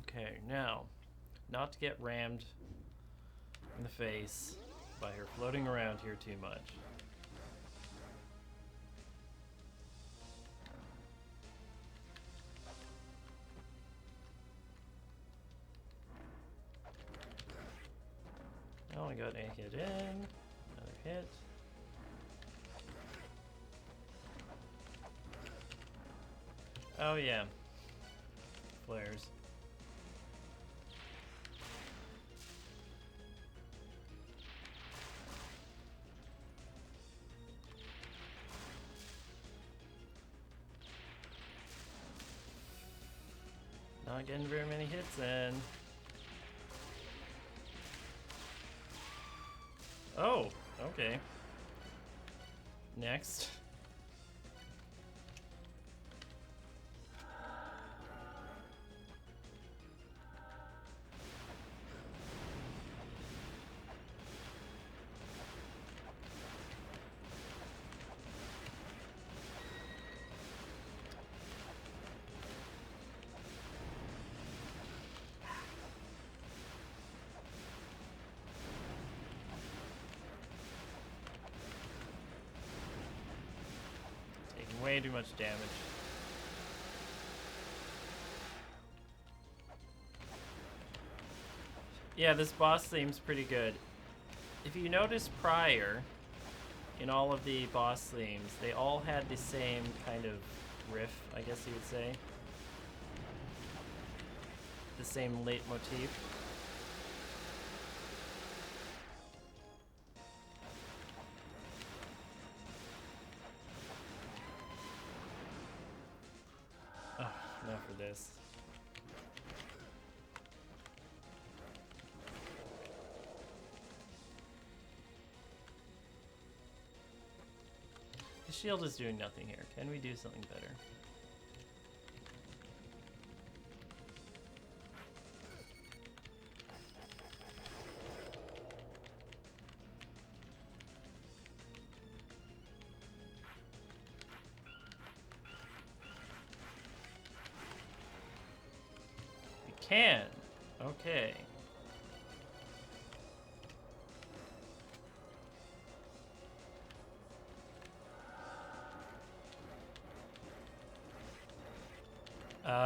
Okay, now, not to get rammed in the face by her floating around here too much. Oh, I got a hit in, another hit. Oh yeah, flares. Not getting very many hits in. Oh, okay. Next. Way too much damage. Yeah, this boss seems pretty good. if you notice prior, in all of the boss themes, they all had the same kind of riff, I guess you would say. The same leitmotif. Oh, not for this. The shield is doing nothing here. Can we do something better? We can. Okay. What?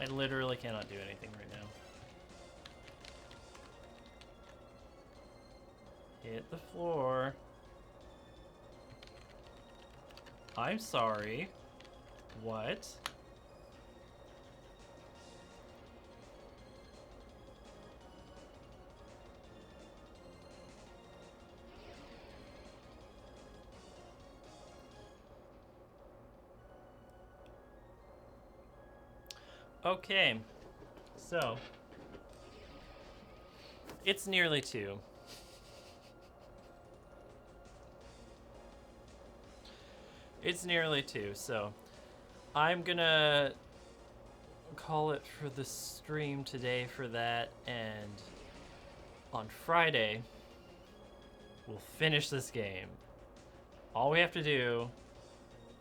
I literally cannot do anything right now. Hit the floor. I'm sorry. What? Okay. So, it's nearly 2. It's nearly 2, so I'm gonna call it for the stream today for that, and on Friday, we'll finish this game. All we have to do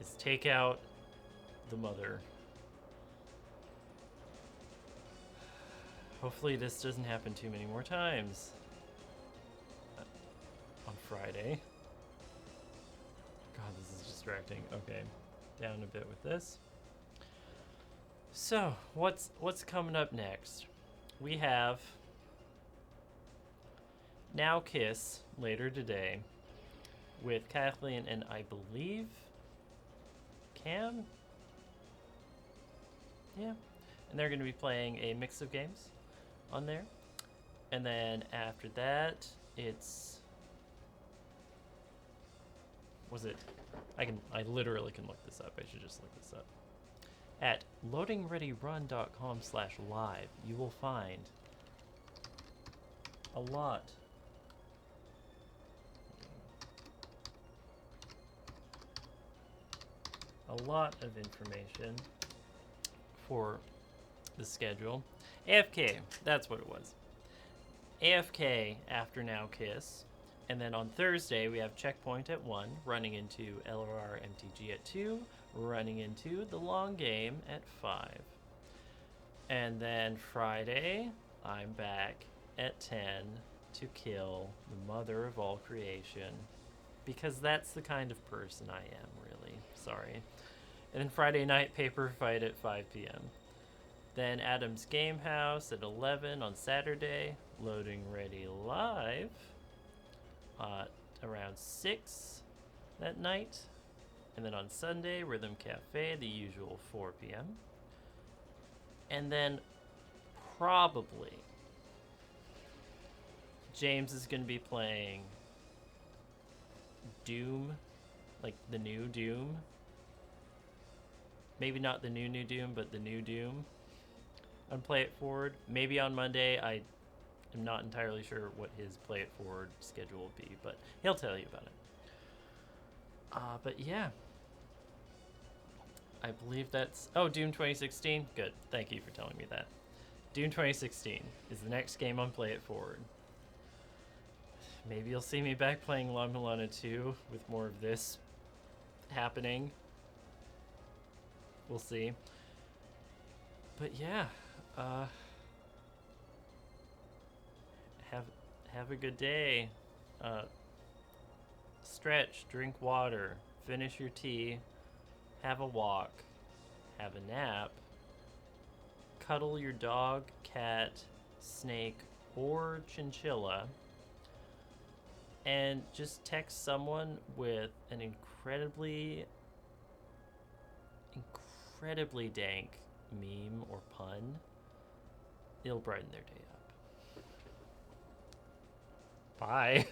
is take out the mother. Hopefully this doesn't happen too many more times on Friday. God, this is distracting. Okay, down a bit with this. So, what's coming up next? We have Now Kiss later today with Kathleen and I believe Cam? Yeah. And they're going to be playing a mix of games on there. And then after that, it's... Was it? I literally can look this up. I should just look this up. At loadingreadyrun.com/live, you will find a lot of information for the schedule. AFK, that's what it was. AFK after Now Kiss. And then on Thursday, we have Checkpoint at 1, running into LRR MTG at 2, running into The Long Game at 5. And then Friday, I'm back at 10 to kill the mother of all creation. Because that's the kind of person I am, really. Sorry. And then Friday night, Paper Fight at 5 p.m. Then Adam's Game House at 11 on Saturday. Loading Ready Live around 6 that night. And then on Sunday, Rhythm Cafe, the usual 4 p.m. And then probably James is going to be playing Doom, like the new Doom. Maybe not the new Doom, but the new Doom on Play It Forward. Maybe on Monday. I am not entirely sure what his Play It Forward schedule will be, but he'll tell you about it. But yeah. I believe that's... Oh, Doom 2016? Good. Thank you for telling me that. Doom 2016 is the next game on Play It Forward. Maybe you'll see me back playing La-Mulana 2 with more of this happening. We'll see. But yeah, uh, have a good day. Uh, stretch, drink water, finish your tea, have a walk, have a nap, cuddle your dog, cat, snake, or chinchilla, and just text someone with an incredibly dank meme or pun. It'll brighten their day up. Bye.